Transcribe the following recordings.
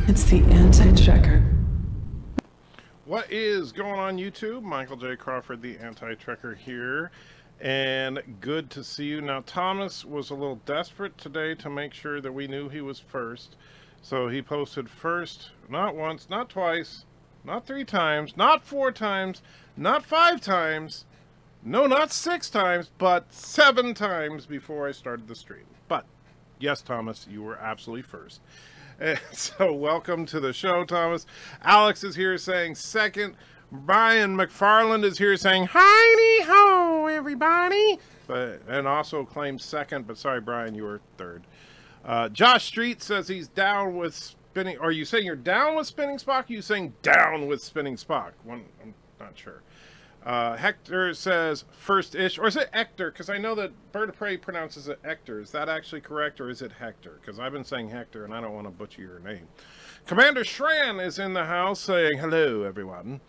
It's the anti-trekker. What is going on YouTube? Michael J. Crawford, the anti-trekker here, and good to see you. Now, Thomas was a little desperate today to make sure that we knew he was first, so he posted first, not once, not twice, not 3 times, not 4 times, not 5 times, no, not 6 times, but 7 times before I started the stream. But yes, Thomas, you were absolutely first. And so welcome to the show, Thomas. Alex is here saying second. Brian McFarland is here saying hi ho, everybody. And also claims second, but sorry, Brian, you were third. Josh Street says he's down with spinning. Are you saying you're down with spinning Spock? Or are you saying down with spinning Spock? I'm not sure. Hector says first-ish, or is it Hector? Because I know that Bird of Prey pronounces it Hector. Is that actually correct, or is it Hector? Because I've been saying Hector, and I don't want to butcher your name. Commander Shran is in the house saying hello, everyone.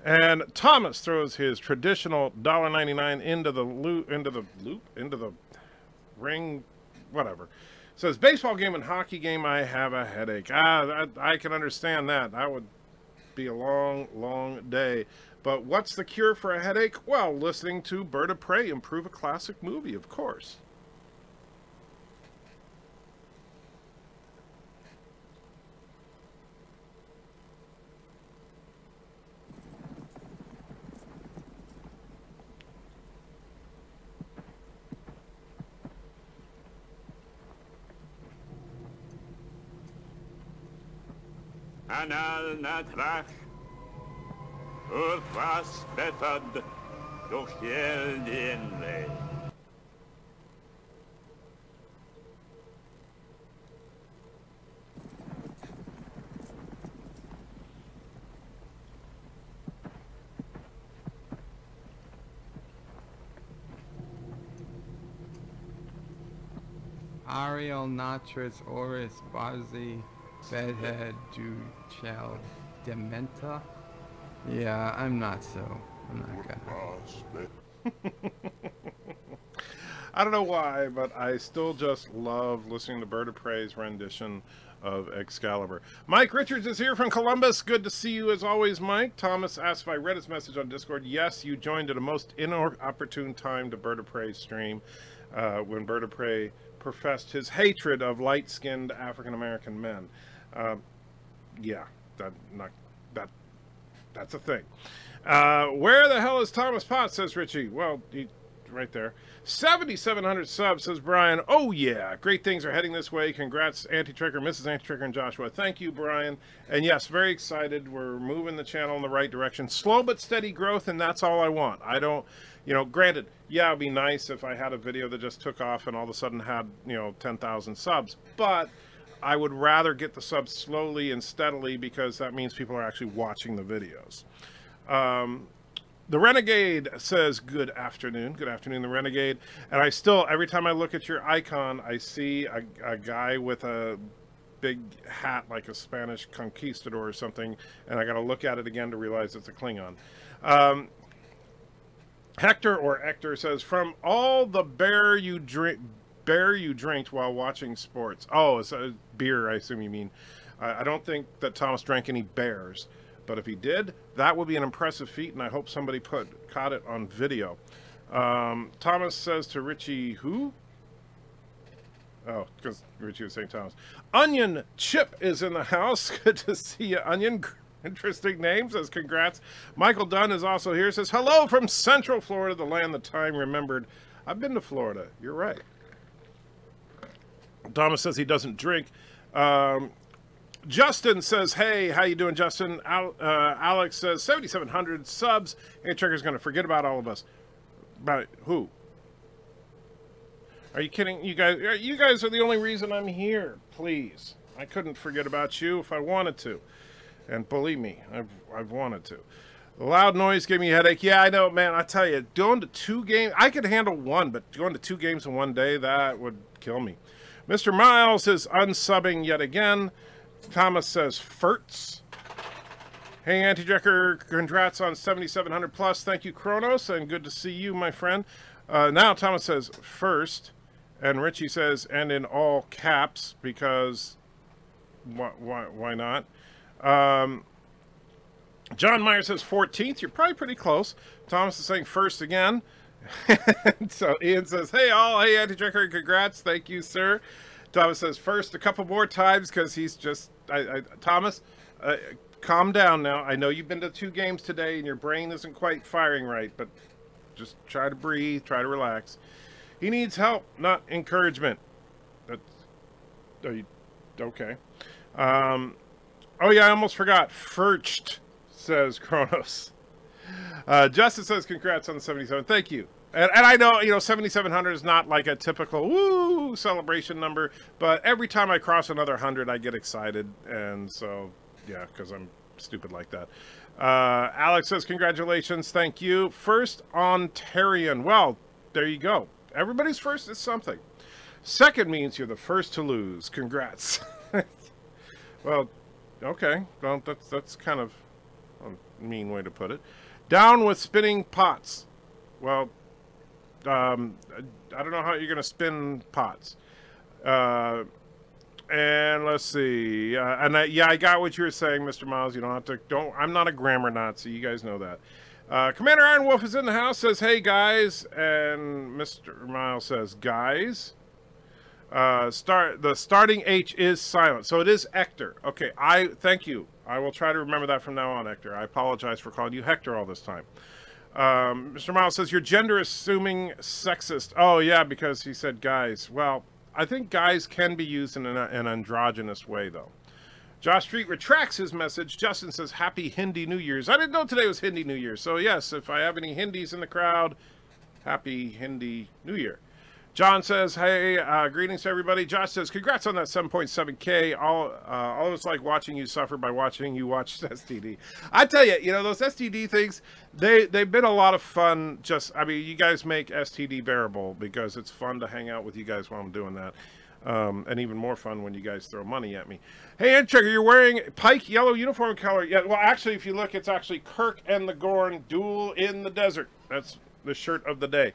And Thomas throws his traditional $1.99 into the ring, whatever. Says baseball game and hockey game, I have a headache. I can understand that. That would be a long, long day. But what's the cure for a headache? Well, listening to Bird of Prey improve a classic movie, of course. Anal na trach. Was betad durch jeden Weg. Ariel Natris Oris Bazi Bedhead Duchel Dementa. Yeah, I'm not gonna. I don't know why, but I still just love listening to Bird of Prey's rendition of Excalibur. Mike Richards is here from Columbus. Good to see you as always, Mike. Thomas asked if I read his message on Discord. Yes, you joined at a most inopportune time to Bird of Prey's stream when Bird of Prey professed his hatred of light-skinned African-American men. Yeah, that's a thing. Where the hell is Thomas Potts, says Richie. Well, right there. 7,700 subs, says Brian. Oh, yeah. Great things are heading this way. Congrats, Anti-Trekker, Mrs. Anti-Trekker, and Joshua. Thank you, Brian. And yes, very excited. We're moving the channel in the right direction. Slow but steady growth, and that's all I want. I don't, you know, granted, yeah, it'd be nice if I had a video that just took off and all of a sudden had, 10,000 subs. But I would rather get the subs slowly and steadily because that means people are actually watching the videos. The Renegade says, good afternoon. Good afternoon, the Renegade. And I still, every time I look at your icon, I see a guy with a big hat like a Spanish conquistador or something, and I got to look at it again to realize it's a Klingon. Hector says, from all the beer you drinked while watching sports. Oh, it's a beer, I assume you mean. I don't think that Thomas drank any bears, but if he did, that would be an impressive feat, and I hope somebody caught it on video. Thomas says to Richie, who? Oh, because Richie was saying Thomas. Onion Chip is in the house. Good to see you, Onion. Interesting name. Says congrats. Michael Dunn is also here. Says hello from Central Florida, the land the time remembered. I've been to Florida. You're right. Thomas says he doesn't drink. Justin says, hey, how you doing, Justin? Alex says, 7,700 subs. And Trigger's going to forget about all of us. About who? Are you kidding? You guys are the only reason I'm here. Please. I couldn't forget about you if I wanted to. And believe me, I've wanted to. The loud noise gave me a headache. Yeah, I know, man. I tell you, going to 2 games, I could handle 1, but going to 2 games in one day, that would kill me. Mr. Miles is unsubbing yet again. Thomas says, Fertz. Hey, Anti-Drecker, congrats on 7,700 plus. Thank you, Kronos, and good to see you, my friend. Now Thomas says, first, and Richie says, and in all caps, because why not? John Meyer says 14th. You're probably pretty close. Thomas is saying first again. So Ian says, hey, all. Hey, Anti-Drecker, congrats. Thank you, sir. Thomas says first a couple more times because he's just... Thomas, calm down now. I know you've been to 2 games today and your brain isn't quite firing right, but just try to breathe, try to relax. He needs help, not encouragement. Are you okay? Oh yeah, I almost forgot. First, says Kronos. Justin says congrats on the 77. Thank you. And I know, 7,700 is not like a typical woo celebration number, but every time I cross another 100, I get excited. And so, yeah, because I'm stupid like that. Alex says congratulations. Thank you. First Ontarian. Well, there you go. Everybody's first is something. Second means you're the first to lose. Congrats. Well, okay. Well, that's kind of a mean way to put it. Down with spinning pots. Well, I don't know how you're going to spin pots. And let's see. Yeah, I got what you were saying, Mr. Miles. You don't have to. I'm not a grammar Nazi. You guys know that. Commander Iron Wolf is in the house. Says, "Hey guys," and Mr. Miles says, "Guys." The starting H is silent, so it is Hector. Okay, thank you. I will try to remember that from now on, Hector. I apologize for calling you Hector all this time. Mr. Miles says, you're gender-assuming sexist. Oh, yeah, because he said guys. Well, I think guys can be used in an androgynous way, though. Josh Street retracts his message. Justin says, Happy Hindi New Year's. I didn't know today was Hindi New Year. So, yes, if I have any Hindis in the crowd, Happy Hindi New Year. John says, hey, greetings to everybody. Josh says, congrats on that 7.7K. All of us like watching you suffer by watching you watch STD. I tell you, those STD things, they've been a lot of fun. You guys make STD bearable because it's fun to hang out with you guys while I'm doing that. And even more fun when you guys throw money at me. Hey, Endchecker, you're wearing Pike yellow uniform color. Yeah, well, actually, if you look, it's actually Kirk and the Gorn duel in the desert. That's the shirt of the day.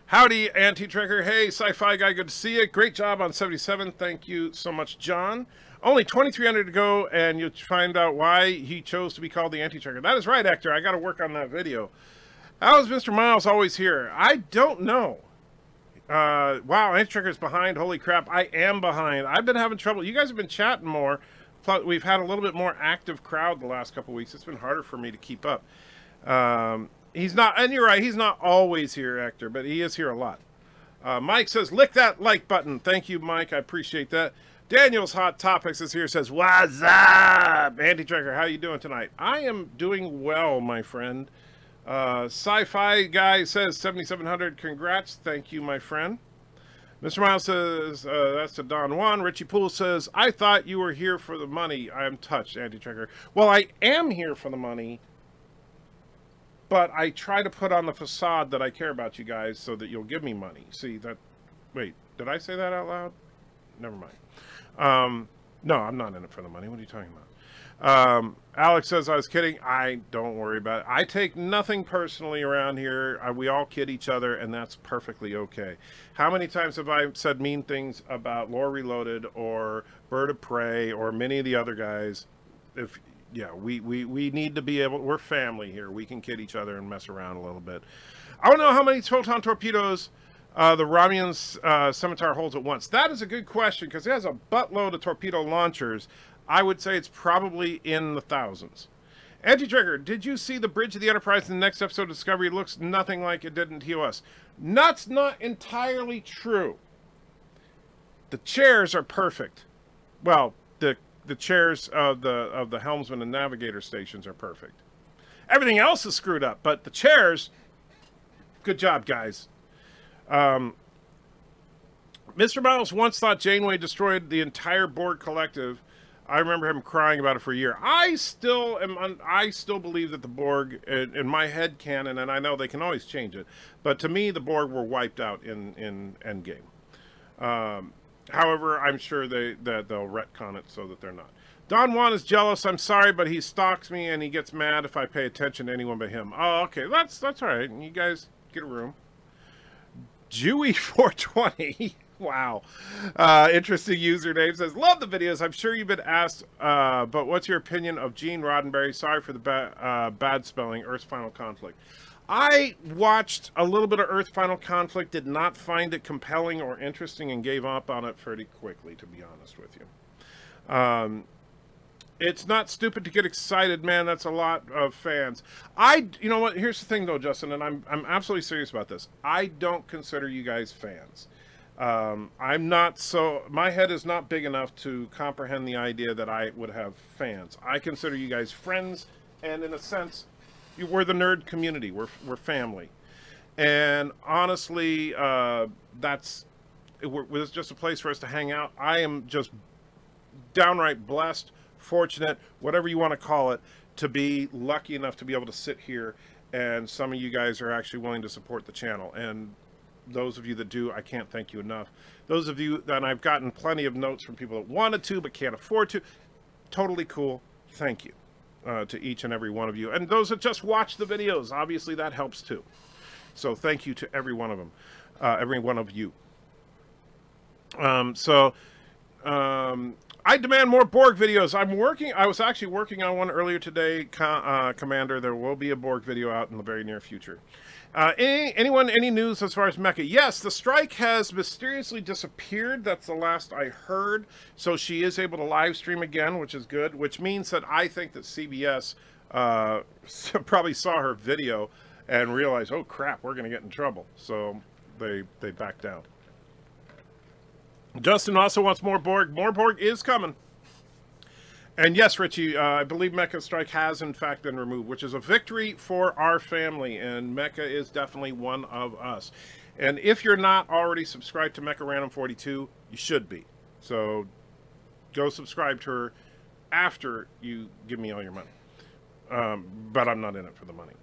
Howdy, Anti-Trekker. Hey, Sci-Fi Guy, good to see you. Great job on 77. Thank you so much, John. Only 2,300 to go, and you'll find out why he chose to be called the Anti-Trekker. That is right, Hector. I got to work on that video. How is Mr. Miles always here? I don't know. Wow, Anti-Trekker's behind. Holy crap, I am behind. I've been having trouble. You guys have been chatting more. Plus, we've had a little bit more active crowd the last couple weeks. It's been harder for me to keep up. He's not, and you're right, he's not always here, Hector, but he is here a lot. Mike says, lick that like button. Thank you, Mike. I appreciate that. Daniel's Hot Topics is here, says, what's up? Anti-Trekker, how you doing tonight? I am doing well, my friend. Sci-Fi Guy says, 7,700. Congrats. Thank you, my friend. Mr. Miles says, that's to Don Juan. Richie Poole says, I thought you were here for the money. I am touched, Anti-Trekker. Well, I am here for the money. But I try to put on the facade that I care about you guys so that you'll give me money. See, that... Wait, did I say that out loud? Never mind. No, I'm not in it for the money. What are you talking about? Alex says, I was kidding. Don't worry about it. I take nothing personally around here. We all kid each other, and that's perfectly okay. How many times have I said mean things about Lore Reloaded or BIRDOPREY or many of the other guys? Yeah, we need to be able... We're family here. We can kid each other and mess around a little bit. I don't know how many photon torpedoes the Romulan Scimitar holds at once. That is a good question, because it has a buttload of torpedo launchers. I would say it's probably in the thousands. Anti-Trigger, did you see the bridge of the Enterprise in the next episode of Discovery? It looks nothing like it did in TOS. That's not entirely true. The chairs are perfect. Well, the chairs of the helmsman and navigator stations are perfect. Everything else is screwed up, but the chairs, good job, guys. Mr. Miles once thought Janeway destroyed the entire Borg collective. I remember him crying about it for a year. I still believe that the Borg, in my head canon, and I know they can always change it, but to me, the Borg were wiped out in Endgame. However, I'm sure that they'll retcon it so that they're not. Don Juan is jealous. I'm sorry, but he stalks me and he gets mad if I pay attention to anyone but him. Oh, okay, that's all right. You guys get a room. Jewy420. Wow. Interesting username. Says, love the videos. I'm sure you've been asked, but what's your opinion of Gene Roddenberry? Sorry for the bad spelling. Earth's Final Conflict. I watched a little bit of Earth's Final Conflict, did not find it compelling or interesting, and gave up on it pretty quickly, to be honest with you. It's not stupid to get excited, man. That's a lot of fans. You know what? Here's the thing, though, Justin, and I'm absolutely serious about this. I don't consider you guys fans. I'm not so... My head is not big enough to comprehend the idea that I would have fans. I consider you guys friends, and in a sense, we're the nerd community. We're family. And honestly, it's just a place for us to hang out. I am just downright blessed, fortunate, whatever you want to call it, to be lucky enough to be able to sit here, and some of you guys are actually willing to support the channel. And those of you that do, I can't thank you enough. Those of you that I've gotten plenty of notes from people that wanted to but can't afford to, totally cool. Thank you to each and every one of you. And those that just watch the videos, obviously that helps too. So thank you to every one of them, every one of you. I demand more Borg videos. I was actually working on one earlier today, Commander. There will be a Borg video out in the very near future. Any news as far as Mecha? Yes, the strike has mysteriously disappeared. That's the last I heard. So she is able to live stream again, which is good, which means that I think that CBS probably saw her video and realized, oh crap, we're going to get in trouble. So they backed down. Justin also wants more Borg. More Borg is coming. And yes, Richie, I believe Mecha Strike has in fact been removed, which is a victory for our family, and Mecha is definitely one of us. And if you're not already subscribed to Mecha Random 42, you should be. So go subscribe to her after you give me all your money. But I'm not in it for the money.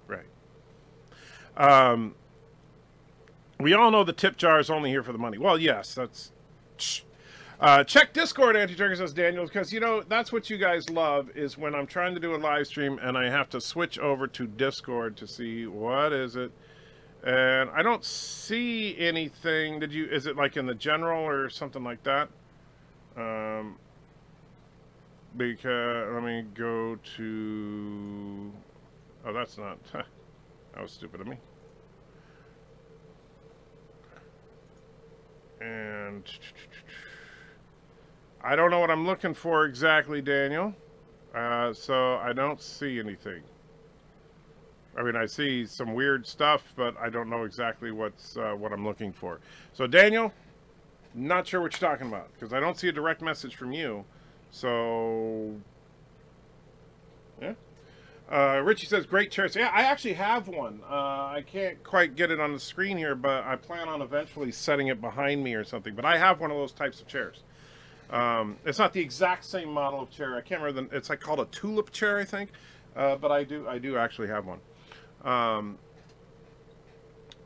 Right. We all know the tip jar is only here for the money. Well, yes, that's... check Discord, Anti-Trigger, says Daniel, because, you know, that's what you guys love, is when I'm trying to do a live stream and I have to switch over to Discord to see what is it. And I don't see anything. Is it like in the general or something like that? Because, let me go to... Oh, that's not... that was stupid of me. And I don't know what I'm looking for exactly, Daniel. So I don't see anything. I mean, I see some weird stuff, but I don't know exactly what I'm looking for. So Daniel, not sure what you're talking about, because I don't see a direct message from you. So yeah. Richie says, great chairs. Yeah, I actually have one. I can't quite get it on the screen here, but I plan on eventually setting it behind me or something. But I have one of those types of chairs. It's not the exact same model of chair. I can't remember. It's like called a tulip chair, I think. But I do actually have one.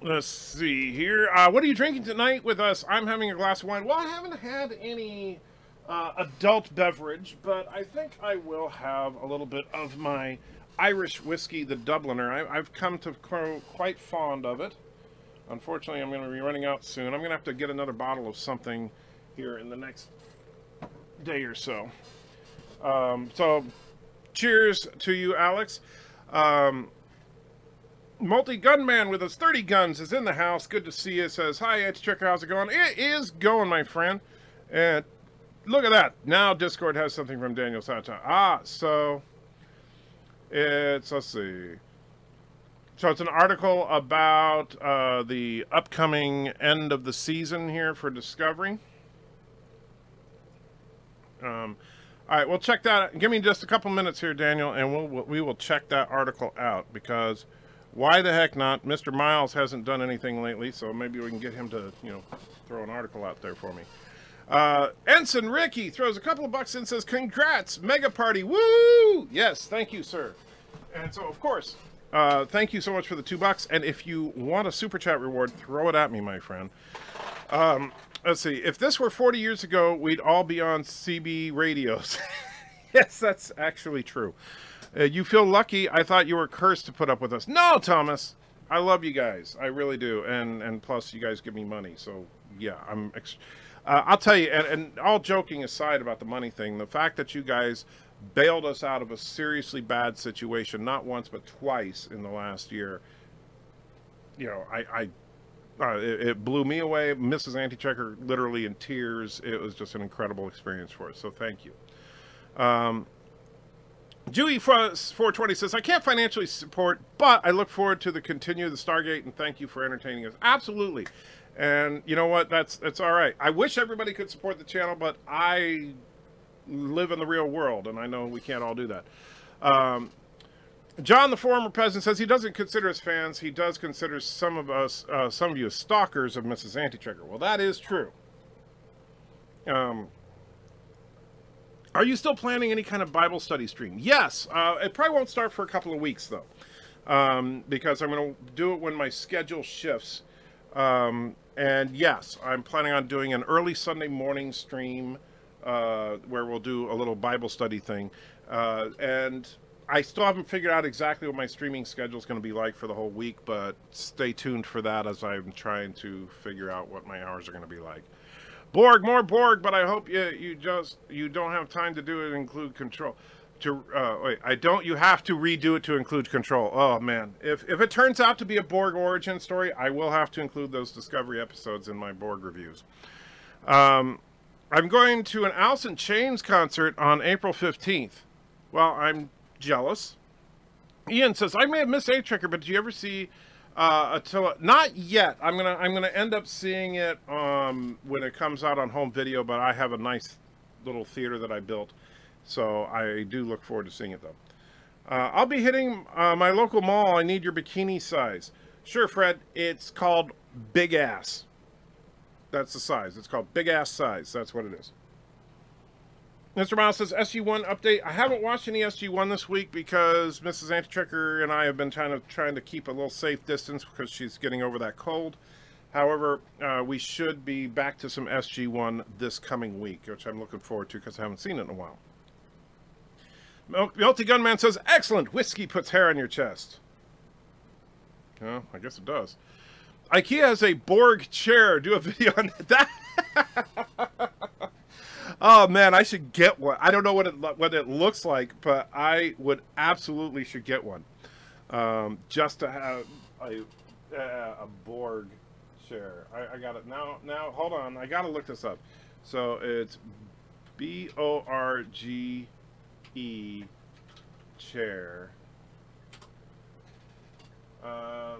Let's see here. What are you drinking tonight with us? I'm having a glass of wine. Well, I haven't had any adult beverage, but I think I will have a little bit of my Irish whiskey, the Dubliner. I've come to grow quite fond of it. Unfortunately, I'm going to be running out soon. I'm going to have to get another bottle of something here in the next day or so. So, cheers to you, Alex. Multi-gunman with his 30 guns is in the house. Good to see you. Says, hi, Anti-Tricker. How's it going? It is going, my friend. And look at that. Now Discord has something from Daniel Sata. So it's, let's see. So it's an article about the upcoming end of the season here for Discovery. All right, we'll check that. Give me just a couple minutes here, Daniel, and we will check that article out, because why the heck not? Mr. Miles hasn't done anything lately, so maybe we can get him to, you know, throw an article out there for me. Ensign Ricky throws a couple of bucks in and says, congrats, mega party, woo! Yes, thank you, sir. And so, of course, thank you so much for the $2. And if you want a super chat reward, throw it at me, my friend. Let's see. If this were 40 years ago, we'd all be on CB radios. Yes, that's actually true. You feel lucky. I thought you were cursed to put up with us. No, Thomas. I love you guys. I really do. And plus, you guys give me money. So, yeah, I'll tell you, and all joking aside about the money thing, the fact that you guys bailed us out of a seriously bad situation, not once, but twice in the last year, you know, it blew me away. Mrs. Anti-Checker literally in tears. It was just an incredible experience for us. So thank you. Dewey420 says, I can't financially support, but I look forward to the continue the Stargate, and thank you for entertaining us. Absolutely. And you know what? That's all right. I wish everybody could support the channel, but I live in the real world, and I know we can't all do that. John, the former president, says he doesn't consider us fans. He does consider some of us, some of you, stalkers of Mrs. Anti-Checker. Well, that is true. Are you still planning any kind of Bible study stream? Yes. It probably won't start for a couple of weeks, though, because I'm going to do it when my schedule shifts. And yes, I'm planning on doing an early Sunday morning stream where we'll do a little Bible study thing. And I still haven't figured out exactly what my streaming schedule is going to be like for the whole week, but stay tuned for that as I'm trying to figure out what my hours are going to be like. Borg, more Borg, but I hope you don't have time to do it, include control. Wait, you have to redo it to include control. Oh man, if it turns out to be a Borg origin story, I will have to include those Discovery episodes in my Borg reviews. I'm going to an Alice in Chains concert on April 15th. Well, I'm jealous. Ian says, I may have missed A-Trekker, but did you ever see Attila? Not yet. I'm gonna end up seeing it when it comes out on home video, but I have a nice little theater that I built, so I do look forward to seeing it though. I'll be hitting my local mall. I need your bikini size. Sure, Fred. It's called Big Ass. That's the size. It's called Big Ass size. That's what it is. Mr. Miles says, SG1 update. I haven't watched any SG1 this week because Mrs. Anti-Checker and I have been trying to keep a little safe distance because she's getting over that cold. However, we should be back to some SG1 this coming week, which I'm looking forward to because I haven't seen it in a while. Melty Gunman says, excellent. Whiskey puts hair on your chest. Well, I guess it does. IKEA has a Borg chair. Do a video on that. Oh man, I should get one. I don't know what it looks like, but I would absolutely should get one. Just to have a Borg chair. I got it now. Hold on, I gotta look this up. So it's BORGE chair.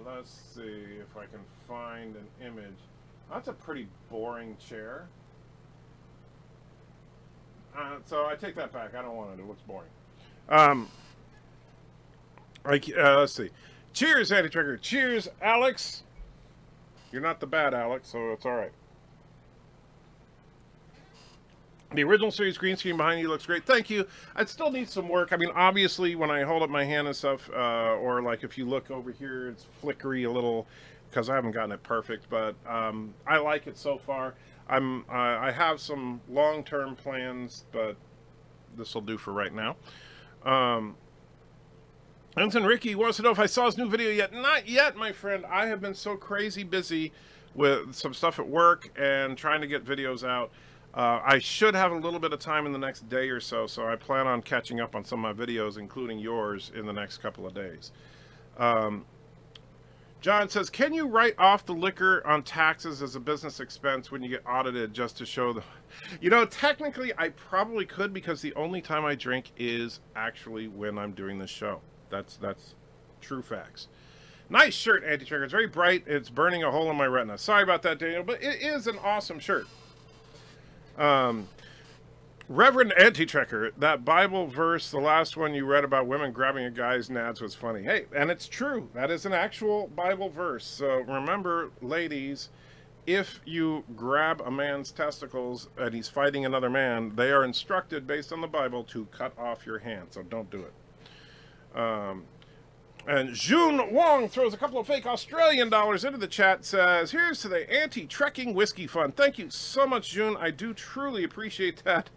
Let's see if I can find an image. That's a pretty boring chair. So I take that back. I don't want it. It looks boring. Let's see. Cheers, Anti-Checker. Cheers, Alex. You're not the bad Alex, so it's all right. The original series green screen behind you looks great. Thank you. It still needs some work. I mean, obviously, when I hold up my hand and stuff, or like if you look over here, it's flickery a little because I haven't gotten it perfect. But I like it so far. I have some long-term plans, but this will do for right now. Ensign Ricky wants to know if I saw his new video yet. Not yet, my friend. I have been so crazy busy with some stuff at work and trying to get videos out. I should have a little bit of time in the next day or so, so I plan on catching up on some of my videos, including yours, in the next couple of days. John says, can you write off the liquor on taxes as a business expense when you get audited just to show the... You know, technically I probably could because the only time I drink is actually when I'm doing this show. That's true facts. Nice shirt, Anti-Checker. It's very bright. It's burning a hole in my retina. Sorry about that, Daniel, but it is an awesome shirt. Reverend Anti-Trekker, that Bible verse, the last one you read about women grabbing a guy's nads was funny. Hey, and it's true. That is an actual Bible verse. So remember, ladies, if you grab a man's testicles and he's fighting another man, they are instructed based on the Bible to cut off your hand. So don't do it. And June Wong throws a couple of fake Australian dollars into the chat, says, here's to the anti-trekking whiskey fund. Thank you so much, June. I do truly appreciate that.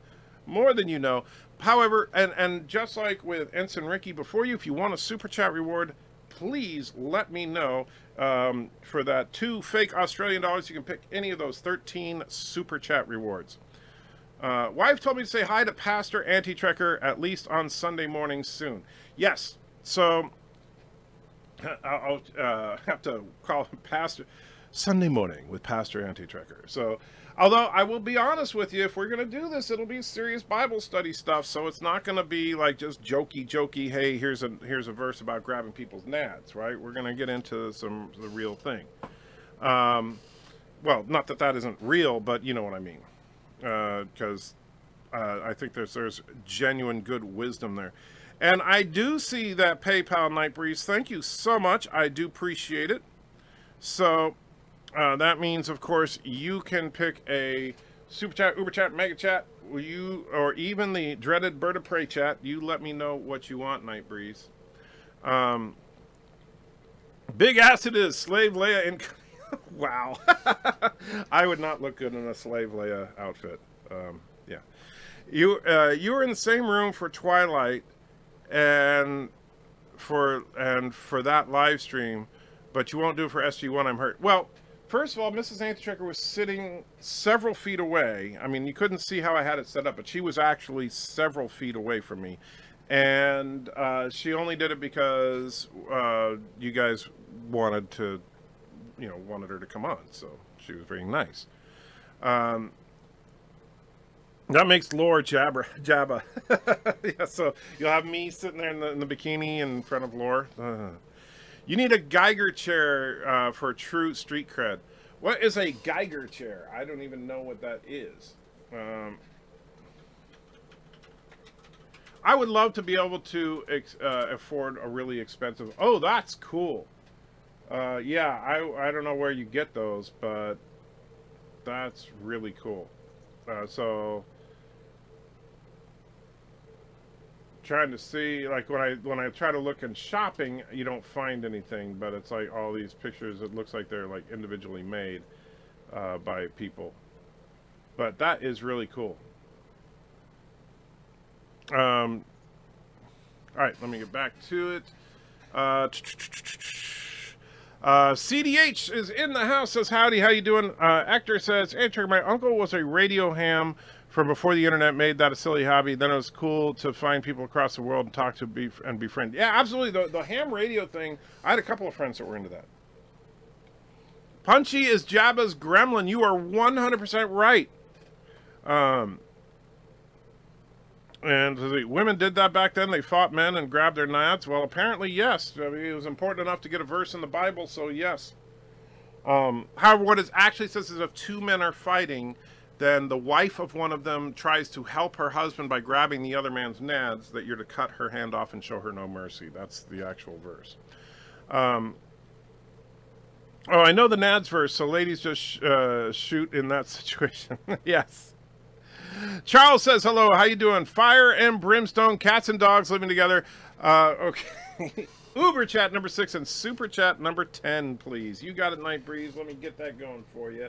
More than you know. However, and just like with Ensign Ricky before you, if you want a super chat reward, please let me know. For that 2 fake Australian dollars, you can pick any of those 13 super chat rewards. Wife told me to say hi to Pastor Anti-Trekker at least on Sunday mornings soon. Yes, so I'll have to call him Pastor Sunday morning with Pastor Anti-Trekker. So, although I will be honest with you, if we're going to do this, it'll be serious Bible study stuff. So it's not going to be like just jokey. Hey, here's a verse about grabbing people's nads, right? We're going to get into the real thing. Well, not that that isn't real, but you know what I mean. Because I think there's genuine good wisdom there. And I do see that PayPal, Nightbreeze. Thank you so much. I do appreciate it. So that means, of course, you can pick a Super Chat, Uber Chat, Mega Chat, or even the dreaded BIRDOPREY chat. You let me know what you want, Nightbreeze. Big Acid is Slave Leia in... Wow. I would not look good in a Slave Leia outfit. Yeah. You were in the same room for Twilight and for that live stream, but you won't do it for SG1, I'm hurt. Well, first of all, Mrs. Anti-Trekker was sitting several feet away. I mean, you couldn't see how I had it set up, but she was actually several feet away from me. And she only did it because you guys wanted her to come on, so she was very nice. That makes Lore Jabba. Yeah, so you'll have me sitting there in the bikini in front of Lore. You need a Geiger chair for true street cred. What is a Geiger chair? I don't even know what that is. I would love to be able to afford a really expensive... Oh, that's cool. Yeah, I don't know where you get those, but that's really cool. So trying to see, like, when I try to look in shopping, you don't find anything, but it's like all these pictures, it looks like they're like individually made by people. But that is really cool. All right, let me get back to it. CDH is in the house, says howdy, how you doing? Hector says, Enter, my uncle was a radio ham from before the internet made that a silly hobby. Then it was cool to find people across the world and talk to and befriend. Yeah, absolutely. The ham radio thing, I had a couple of friends that were into that. Punchy is Jabba's gremlin. You are 100% right. And the women did that back then. They fought men and grabbed their nads. Well, apparently, yes. I mean, it was important enough to get a verse in the Bible, so yes. However, what it actually says is if two men are fighting, then the wife of one of them tries to help her husband by grabbing the other man's nads, that you're to cut her hand off and show her no mercy. That's the actual verse. Oh, I know the nads verse, so ladies just shoot in that situation. Yes. Charles says, hello, how you doing? Fire and brimstone, cats and dogs living together. Okay. Uber chat number 6 and super chat number 10, please. You got it, Night Breeze. Let me get that going for you.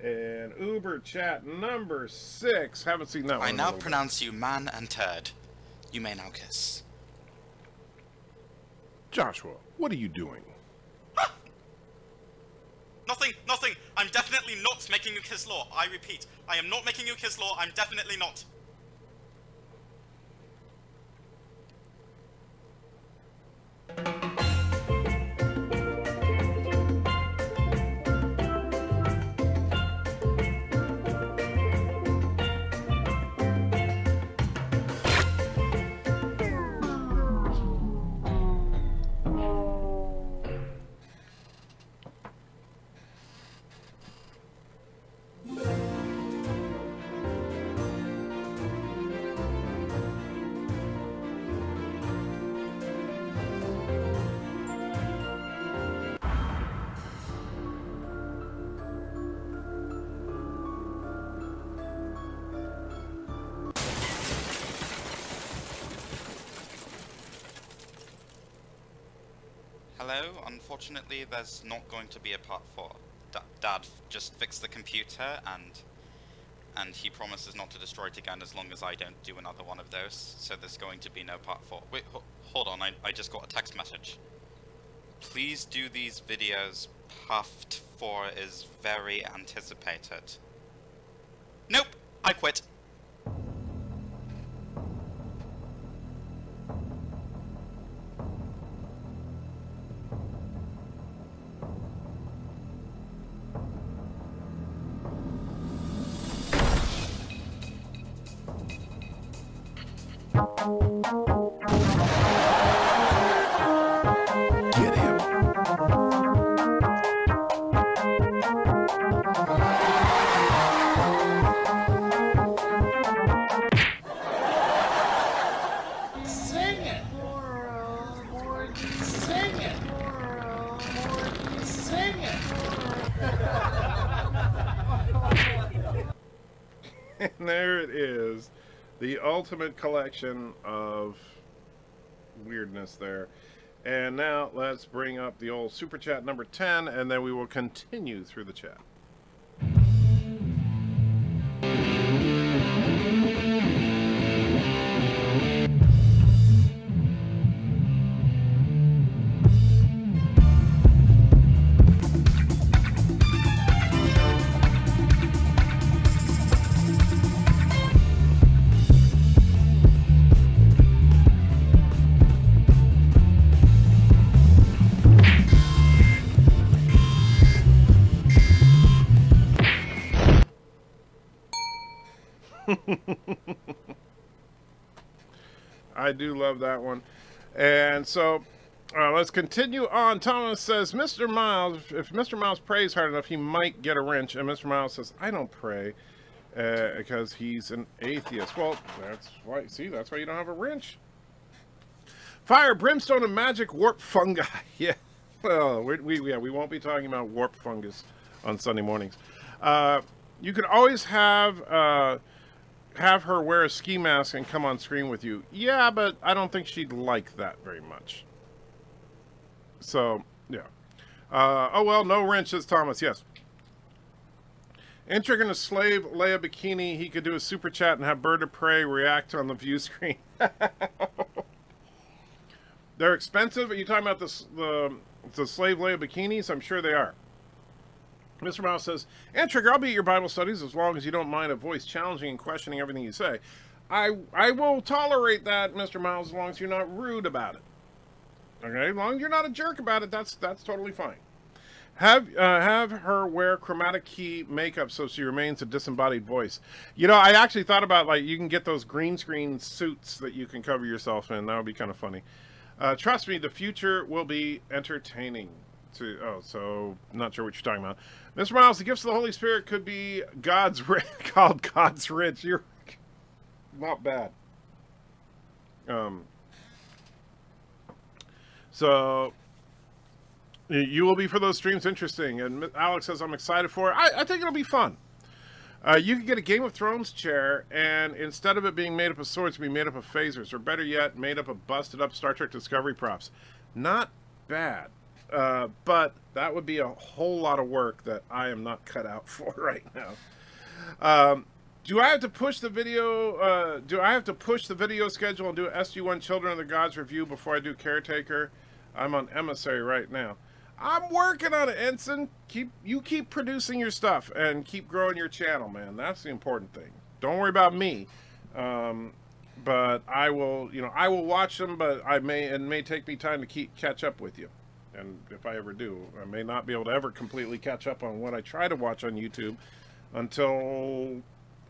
And Uber chat number 6. Haven't seen that one. I now pronounce you man and turd. You may now kiss. Joshua, what are you doing? Nothing. I'm definitely not making you kiss Law. I repeat, I am not making you kiss Law. I'm definitely not. Hello? Unfortunately, there's not going to be a part 4. Dad just fixed the computer, and he promises not to destroy it again as long as I don't do another one of those, so there's going to be no part 4. Wait, hold on, I just got a text message. Please do these videos. Part 4 is very anticipated. Nope! I quit. Get him. Sing it! Sing it! Sing it! And there it is. The ultimate collection of weirdness there. And now let's bring up the old super chat number 10, and then we will continue through the chat. I do love that one. And so let's continue on. Thomas says, Mr. Miles, if Mr. Miles prays hard enough, he might get a wrench. And Mr. Miles says, I don't pray because he's an atheist. Well, that's why, see, that's why you don't have a wrench. Fire, brimstone, and magic warp fungi. Yeah, well, we won't be talking about warp fungus on Sunday mornings. You could always have her wear a ski mask and come on screen with you. Yeah, but I don't think she'd like that very much. So, yeah. Oh, well, no wrench, says Thomas. Yes. Entering a slave Leia bikini, he could do a super chat and have BIRDOPREY react on the view screen. They're expensive. Are you talking about the slave Leia bikinis? I'm sure they are. Mr. Mouse says, and Trigger, I'll be at your Bible studies as long as you don't mind a voice challenging and questioning everything you say. I will tolerate that, Mr. Miles, as long as you're not rude about it. Okay, as long as you're not a jerk about it, that's totally fine. Have her wear chromatic key makeup so she remains a disembodied voice. You know, I actually thought about, like, you can get those green screen suits that you can cover yourself in. That would be kind of funny. Trust me, the future will be entertaining. So not sure what you're talking about. Mr. Miles, the gifts of the Holy Spirit could be called God's Rich. You're not bad. So you will be for those streams interesting. And Alex says, I'm excited for it. I think it'll be fun. You could get a Game of Thrones chair, and instead of it being made up of swords, it'll be made up of phasers, or better yet, made up of busted up Star Trek Discovery props. Not bad. But that would be a whole lot of work that I am not cut out for right now. Do I have to push the video? Do I have to push the video schedule and do SG1 Children of the Gods review before I do Caretaker? I'm on Emissary right now. I'm working on it, Ensign. You keep producing your stuff and keep growing your channel, man. That's the important thing. Don't worry about me. But I will, I will watch them, but it may take me time to catch up with you. And if I ever do, I may not be able to ever completely catch up on what I try to watch on YouTube until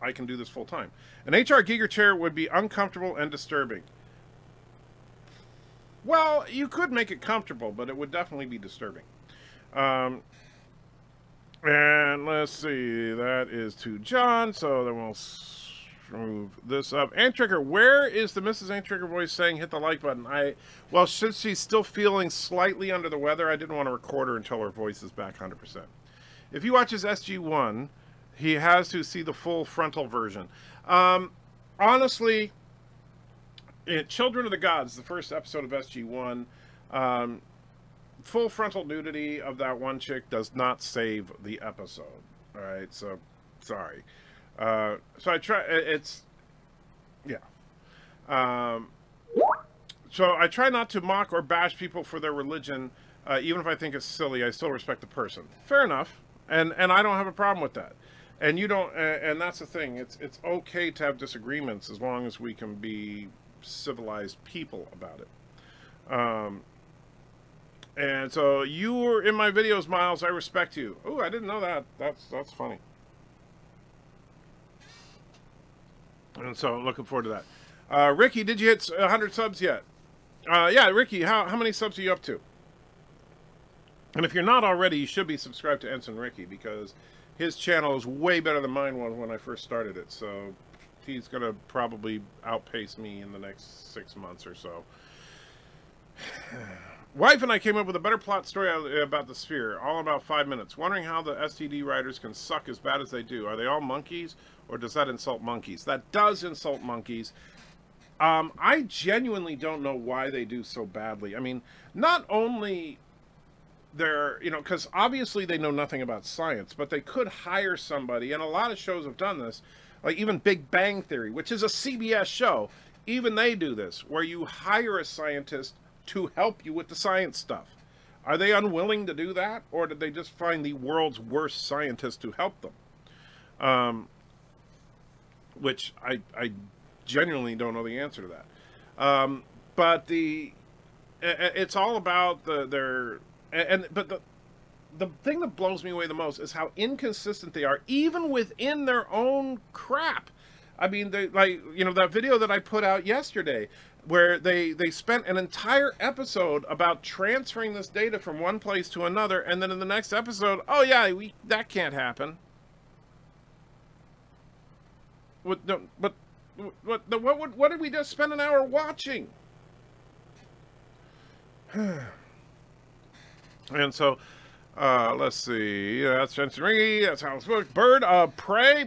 I can do this full time. An HR Giger chair would be uncomfortable and disturbing. Well, you could make it comfortable, but it would definitely be disturbing. And let's see, that is to John, so then we'll move this up. Antrigger, where is the Mrs. Antrigger voice saying hit the like button? Well, since she's still feeling slightly under the weather, I didn't want to record her until her voice is back 100%. If he watches SG1, he has to see the full frontal version. Honestly, Children of the Gods, the first episode of SG1, full frontal nudity of that one chick does not save the episode. All right, so sorry. So I try. It's yeah. So I try not to mock or bash people for their religion, even if I think it's silly. I still respect the person. Fair enough, and I don't have a problem with that. And you don't. And that's the thing. It's okay to have disagreements as long as we can be civilized people about it. And so you were in my videos, Miles. I respect you. Oh, I didn't know that. That's funny. And so looking forward to that. Ricky, did you hit 100 subs yet? Yeah, Ricky, how many subs are you up to? And if you're not already, you should be subscribed to Ensign Ricky, because his channel is way better than mine was when I first started it. So he's going to probably outpace me in the next 6 months or so. Wife and I came up with a better plot story about the sphere, all in about 5 minutes. Wondering how the STD writers can suck as bad as they do. Are they all monkeys, or does that insult monkeys? That does insult monkeys. I genuinely don't know why they do so badly. I mean, not only they're, you know, because obviously they know nothing about science, but they could hire somebody, and a lot of shows have done this, like even Big Bang Theory, which is a CBS show. Even they do this, where you hire a scientist to help you with the science stuff. Are they unwilling to do that, or did they just find the world's worst scientist to help them? Which I genuinely don't know the answer to that. But it's all about but the thing that blows me away the most is how inconsistent they are, even within their own crap. I mean, they, like, you know, that video that I put out yesterday, where they spent an entire episode about transferring this data from one place to another, and then in the next episode, oh yeah, that can't happen. What did we just spend an hour watching? And so, let's see. That's Jensen Ringy. That's how it's booked. Bird of Prey,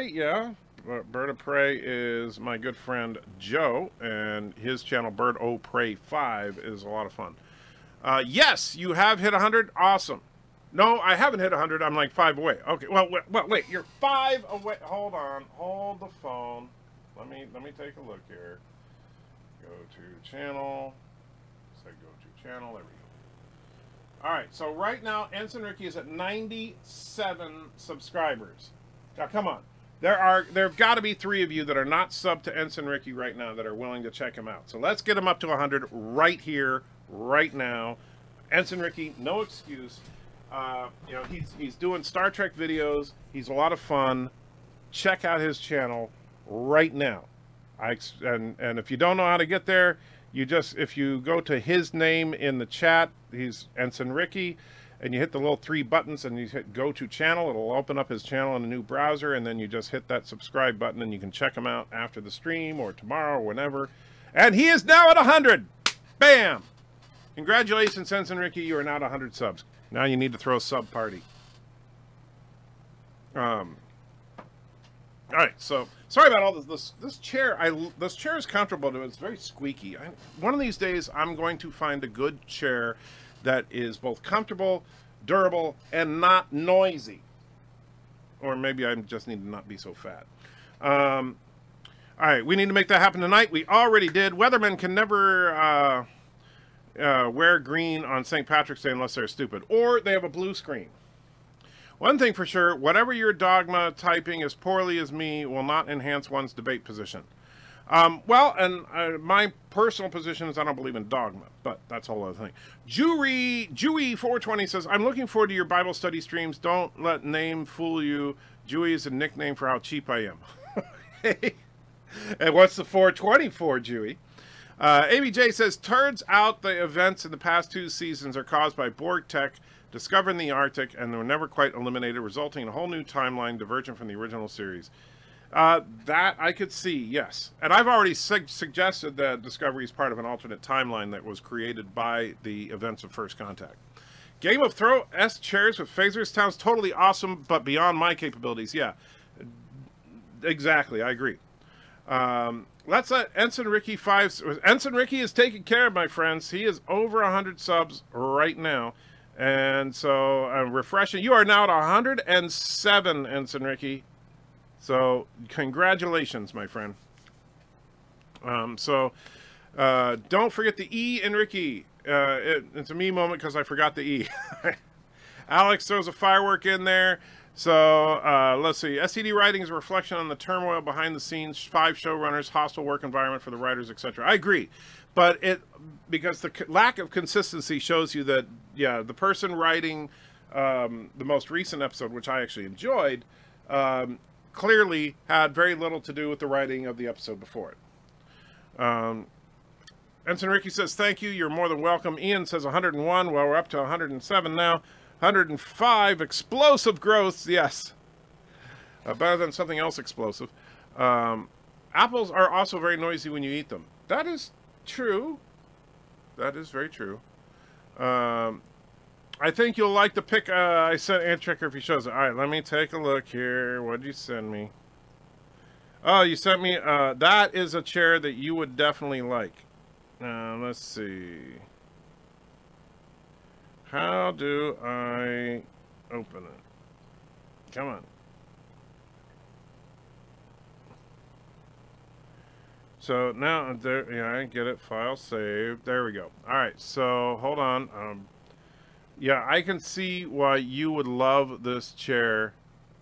yeah. Bird of Prey is my good friend Joe, and his channel BIRDOPREY 5 is a lot of fun. Yes, you have hit 100. Awesome. No, I haven't hit 100. I'm like 5 away. Okay. Well, wait. You're 5 away. Hold on. Hold the phone. Let me take a look here. Go to channel. Say go to channel. There we go. All right. So right now, Ensign Ricky is at 97 subscribers. Now, come on. There have got to be 3 of you that are not subbed to Ensign Ricky right now that are willing to check him out. So let's get him up to 100 right here, right now. Ensign Ricky, no excuse. You know, he's doing Star Trek videos. He's a lot of fun. Check out his channel right now. And if you don't know how to get there, if you go to his name in the chat, he's Ensign Ricky, and you hit the little 3 buttons and you hit go to channel, it'll open up his channel in a new browser, and then you just hit that subscribe button and you can check him out after the stream or tomorrow or whenever. And he is now at 100. Bam! Congratulations, Ensign Ricky, you are now at 100 subs. Now you need to throw a sub party. All right, so sorry about all this. This chair is comfortable, but it's very squeaky. One of these days, I'm going to find a good chair that is both comfortable, durable, and not noisy. Or maybe I just need to not be so fat. All right, we need to make that happen tonight. We already did. Weathermen can never wear green on St. Patrick's Day unless they're stupid, or they have a blue screen. One thing for sure, whatever your dogma, typing as poorly as me will not enhance one's debate position. My personal position is I don't believe in dogma, but that's a whole other thing. Jewy420 says, I'm looking forward to your Bible study streams. Don't let name fool you. Jewy is a nickname for how cheap I am. And what's the 420 for, Jewy? ABJ says, Turds out the events in the past 2 seasons are caused by Borg tech discovering the Arctic, and they were never quite eliminated, resulting in a whole new timeline divergent from the original series. That I could see, yes. And I've already suggested that Discovery is part of an alternate timeline that was created by the events of First Contact. Game of Thrones chairs with phasers sounds totally awesome, but beyond my capabilities. Yeah, exactly. I agree. Let's let Ensign Ricky 5. Ensign Ricky is taken care of, my friends. He is over 100 subs right now. And so I'm refreshing. You are now at 107, Ensign Ricky. So congratulations, my friend. Don't forget the E in Ricky. It's a me moment because I forgot the E. Alex throws a firework in there. So let's see. STD writing is a reflection on the turmoil behind the scenes, 5 showrunners, hostile work environment for the writers, etc. I agree, but because the lack of consistency shows you that the person writing the most recent episode, which I actually enjoyed, clearly had very little to do with the writing of the episode before it. Ensign Ricky says thank you. You're more than welcome. Ian says 101. Well, we're up to 107 now. 105 explosive growths, yes. Better than something else explosive. Apples are also very noisy when you eat them. That is true. That is very true. I think you'll like the pic I sent Antricker if he shows it. All right, let me take a look here. What did you send me? Oh, you sent me... that is a chair that you would definitely like. Let's see... How do I open it? Come on. So now, there, yeah, I get it. File saved. There we go. All right, so hold on. Yeah, I can see why you would love this chair,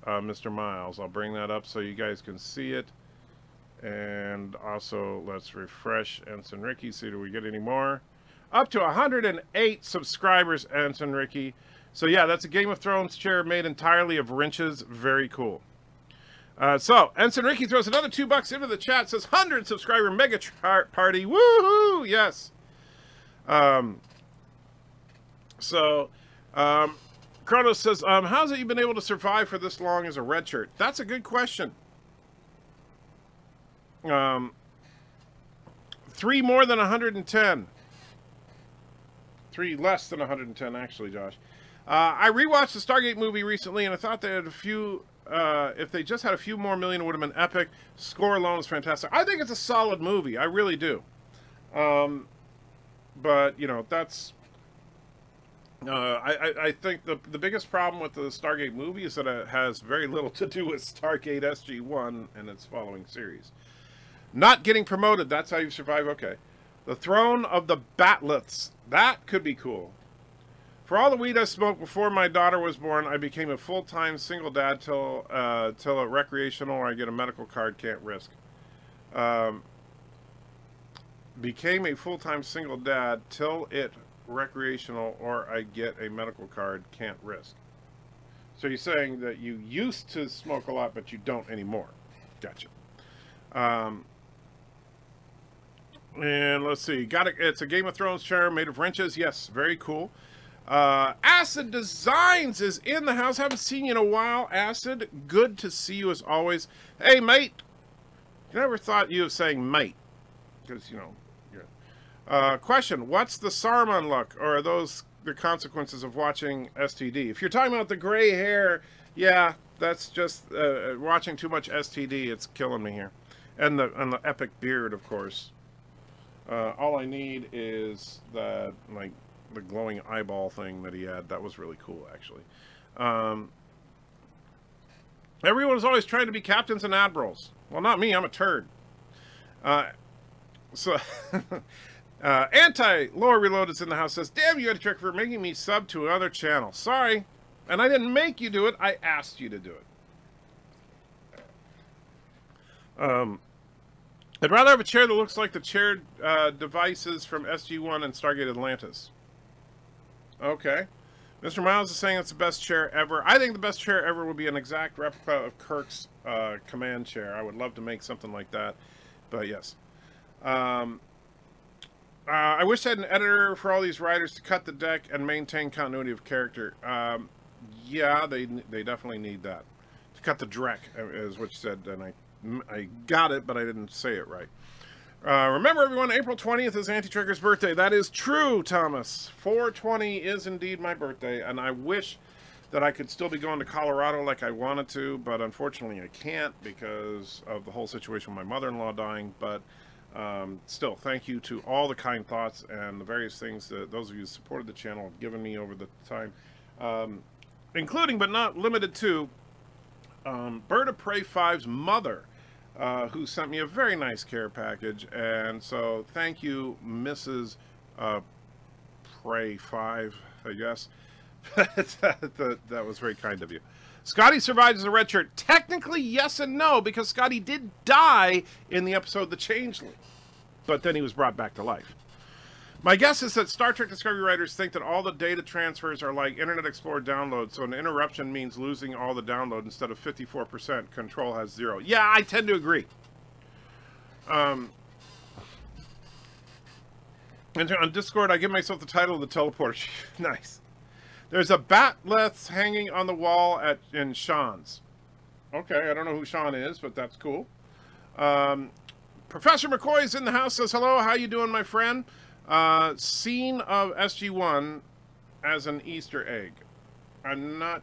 Mr. Miles. I'll bring that up so you guys can see it. And also, let's refresh Ensign Ricky. See, do we get any more? Up to 108 subscribers, Ensign Ricky. So yeah, that's a Game of Thrones chair made entirely of wrenches. Very cool. So Ensign Ricky throws another $2 into the chat. Says 100 subscriber mega party. Woohoo! Yes. Kronos says, how's it you've been able to survive for this long as a red shirt? That's a good question. 3 more than 110. 3 less than 110, actually, Josh. I rewatched the Stargate movie recently, and I thought they had a few... if they just had a few more million, it would have been epic. Score alone is fantastic. I think it's a solid movie. I really do. But, you know, that's... I think the biggest problem with the Stargate movie is that it has very little to do with Stargate SG-1 and its following series. Not getting promoted. That's how you survive. Okay. The Throne of the Batliths. That could be cool. For all the weed I smoked before my daughter was born, I became a full-time single dad till a recreational or I get a medical card, can't risk. Became a full-time single dad till it recreational or I get a medical card, can't risk. So you're saying that you used to smoke a lot, but you don't anymore. Gotcha. And let's see. It's a Game of Thrones chair made of wrenches. Yes, very cool. Acid Designs is in the house. Haven't seen you in a while, Acid. Good to see you as always. Hey, mate. I never thought you of saying mate. Because, you know, you're... question. What's the Saruman look? Or are those the consequences of watching STD? If you're talking about the gray hair, yeah, that's just watching too much STD. It's killing me here. And the epic beard, of course. All I need is that, like, the glowing eyeball thing that he had. That was really cool, actually. Everyone is always trying to be captains and admirals. Well, not me. I'm a turd. Anti-Lore Reloaded in the house says, damn you, Trick, for making me sub to another channel. Sorry. And I didn't make you do it. I asked you to do it. I'd rather have a chair that looks like the chair devices from SG-1 and Stargate Atlantis. Okay. Mr. Miles is saying it's the best chair ever. I think the best chair ever would be an exact replica of Kirk's command chair. I would love to make something like that. But yes. I wish I had an editor for all these writers to cut the deck and maintain continuity of character. Yeah, they definitely need that. To cut the dreck, is what you said, and I got it, but I didn't say it right. Remember, everyone, April 20th is Anti-Tricker's birthday. That is true, Thomas. 4/20 is indeed my birthday, and I wish that I could still be going to Colorado like I wanted to, but unfortunately I can't because of the whole situation with my mother-in-law dying. But still, thank you to all the kind thoughts and the various things that those of you who supported the channel have given me over the time, including but not limited to BIRDOPREY 5's mother, who sent me a very nice care package. And so thank you, Mrs. Prey 5, I guess. that was very kind of you. Scotty survives as a red shirt. Technically, yes and no, because Scotty did die in the episode The Changeling. But then he was brought back to life. My guess is that Star Trek Discovery writers think that all the data transfers are like Internet Explorer downloads, so an interruption means losing all the download instead of 54%. Control has 0. Yeah, I tend to agree. And on Discord, I give myself the title of the teleporter chief. Nice. There's a batleth hanging on the wall in Sean's. Okay, I don't know who Sean is, but that's cool. Professor McCoy's in the house, says hello. How you doing, my friend? Scene of SG-1 as an Easter egg. I'm not...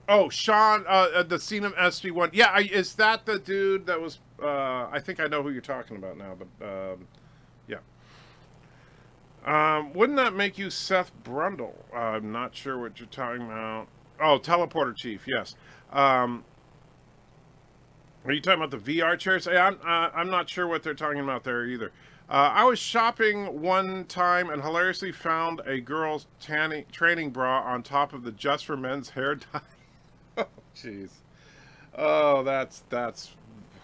Oh, Sean, the scene of SG-1. Yeah, is that the dude that was... I think I know who you're talking about now, but... yeah. Wouldn't that make you Seth Brundle? I'm not sure what you're talking about. Oh, teleporter chief, yes. Are you talking about the VR chairs? I'm not sure what they're talking about there either. I was shopping one time and hilariously found a girl's training bra on top of the Just for Men's hair dye. Oh, jeez. Oh, that's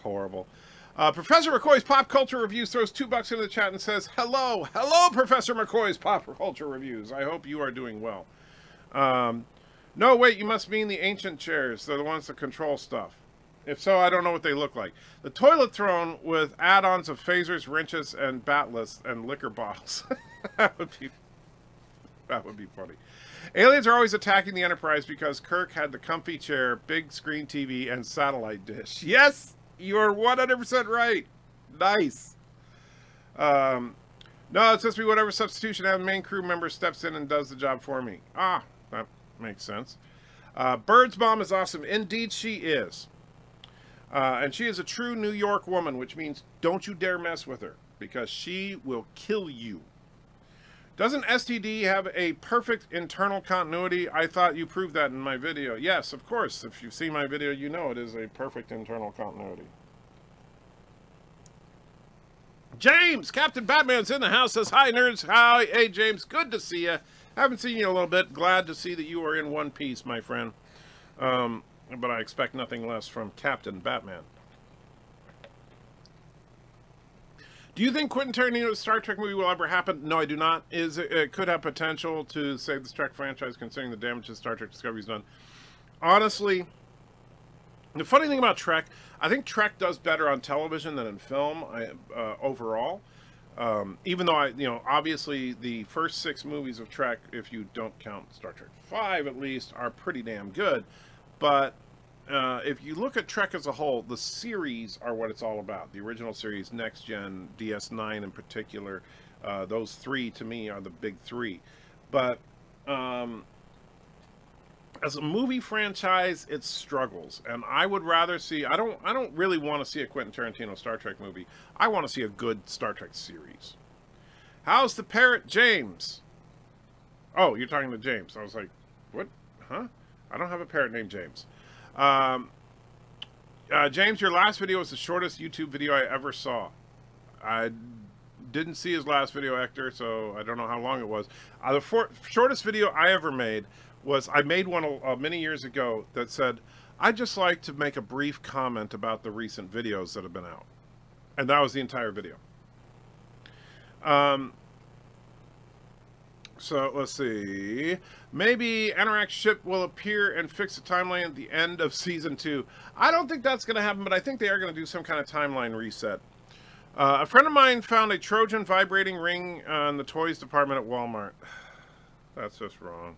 horrible. Professor McCoy's Pop Culture Reviews throws $2 into the chat and says, hello, Professor McCoy's Pop Culture Reviews. I hope you are doing well. No, wait, you must mean the ancient chairs. They're the ones that control stuff. If so, I don't know what they look like. The toilet throne with add-ons of phasers, wrenches, and batlets and liquor bottles. That would be funny. Aliens are always attacking the Enterprise because Kirk had the comfy chair, big screen TV, and satellite dish. Yes! You're 100% right. Nice. No, it's supposed to be whatever substitution and main crew member steps in and does the job for me. Ah, that makes sense. Bird's mom is awesome. Indeed, she is. And she is a true New York woman, which means don't you dare mess with her, because she will kill you. Doesn't STD have a perfect internal continuity? I thought you proved that in my video. Yes, of course. If you've seen my video, you know it is a perfect internal continuity. James! Captain Batman's in the house. Says, hi, nerds. Hi. Hey, James. Good to see you. Haven't seen you in a little bit. Glad to see that you are in one piece, my friend. But I expect nothing less from Captain Batman. Do you think Quentin Tarantino's Star Trek movie will ever happen? No, I do not. It could have potential to save the Trek franchise considering the damage that Star Trek Discovery's done. Honestly, the funny thing about Trek, I think Trek does better on television than in film overall. Even though obviously the first 6 movies of Trek, if you don't count Star Trek 5 at least, are pretty damn good. But if you look at Trek as a whole, the series are what it's all about. The original series, Next Gen, DS9 in particular, those 3 to me are the big 3. But as a movie franchise, it struggles, and I would rather see. I don't really want to see a Quentin Tarantino Star Trek movie. I want to see a good Star Trek series. How's the parrot, James? Oh, you're talking to James. I was like, what? Huh? I don't have a parrot named James. James, your last video was the shortest YouTube video I ever saw. I didn't see his last video, Hector, so I don't know how long it was. The shortest video I ever made was, I made one many years ago that said, I'd just like to make a brief comment about the recent videos that have been out. And that was the entire video. So, let's see. Maybe Anorak's ship will appear and fix the timeline at the end of Season 2. I don't think that's going to happen, but I think they are going to do some kind of timeline reset. A friend of mine found a Trojan vibrating ring in the toys department at Walmart. That's just wrong.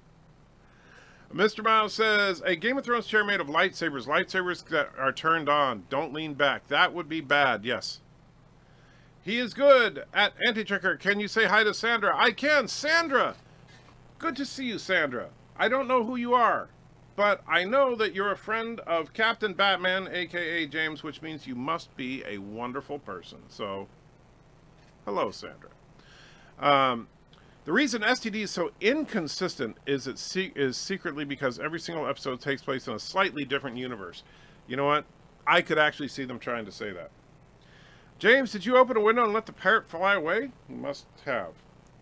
Mr. Miles says, a Game of Thrones chair made of lightsabers. Lightsabers that are turned on. Don't lean back. That would be bad, yes. He is good at Anti-Checker. Can you say hi to Sandra? I can. Sandra! Good to see you, Sandra. I don't know who you are, but I know that you're a friend of Captain Batman, aka James, which means you must be a wonderful person. So, hello, Sandra. The reason STD is so inconsistent is secretly because every single episode takes place in a slightly different universe. You know what? I could actually see them trying to say that. James, did you open a window and let the parrot fly away? You must have.